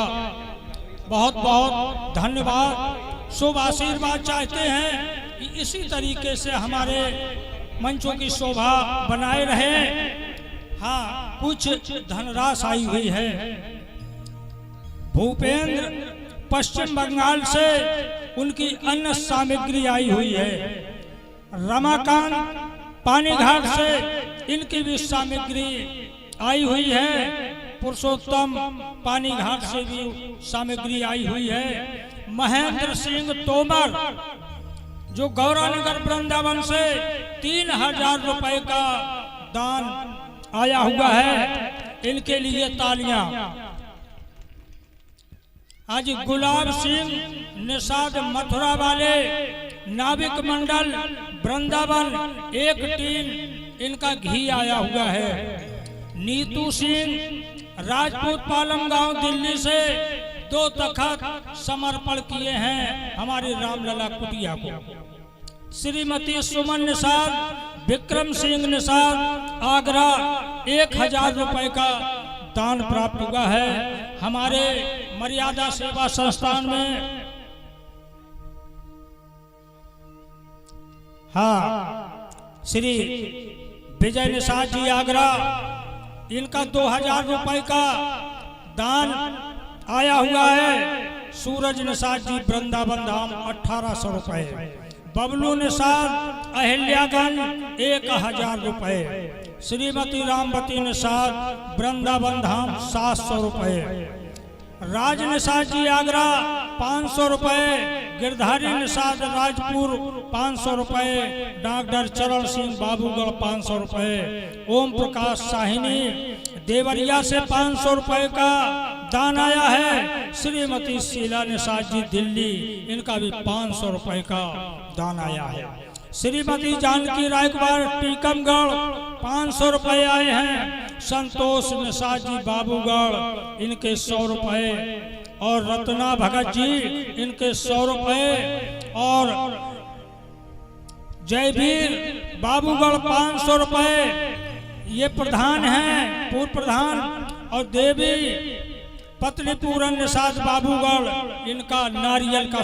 बहुत बहुत धन्यवाद, शुभ आशीर्वाद चाहते हैं कि इसी तरीके से हमारे मंचों की शोभा बनाए रहे। हाँ, कुछ धनराशि आई हुई है। भूपेंद्र पश्चिम बंगाल से उनकी अन्न सामग्री आई हुई है। रमाकांत पानीघाट से इनकी भी सामग्री आई हुई है। पुरुषोत्तम पानीघाट से भी सामग्री आई हुई है। महेंद्र सिंह तोमर जो गौरानगर वृंदावन से 3000 रुपए का दान आया हुआ है, इनके लिए तालियां। आज गुलाब सिंह निषाद मथुरा वाले नाविक मंडल वृंदावन 1 टीन इनका घी आया हुआ है। नीतू सिंह राजपूत पालम गांव दिल्ली से 2 तखत समर्पण किए हैं हमारे रामलला कुटिया को। श्रीमती सुमन निषाद विक्रम सिंह निषाद आगरा 1000 रुपए का दान प्राप्त हुआ है हमारे मर्यादा सेवा संस्थान में। हाँ, श्री विजय निषाद जी आगरा, इनका 2000 रुपए का दान आया हुआ है। सूरज निषाद जी वृंदावन धाम 1800 रुपए। बबलू निषाद अहिल्यागंज 1000 रुपए। श्रीमती रामवती निषाद वृंदावन धाम 700 रुपए। राज निषाद जी आगरा 500 रुपए। गिरधारी निषाद राजपुर 500 रुपए। डॉक्टर चरण सिंह बाबूगढ़ 500 रुपए। ओम प्रकाश साहिनी देवरिया से 500 रुपए का दान आया है। श्रीमती शीला निषाद जी दिल्ली, इनका भी 500 रुपए का दान आया है। श्रीमती जानकी रायकवार टीकमगढ़ 500 रुपए आए हैं। संतोष निषाद जी बाबूगढ़, इनके 100 रुपए। और रत्ना भगत जी, इनके 100 रुपए। और जयवीर बाबूगढ़ 500 रुपए, ये प्रधान हैं, पूर्व प्रधान। और देवी पत्नी पूरन निषाद बाबूगढ़, इनका नारियल का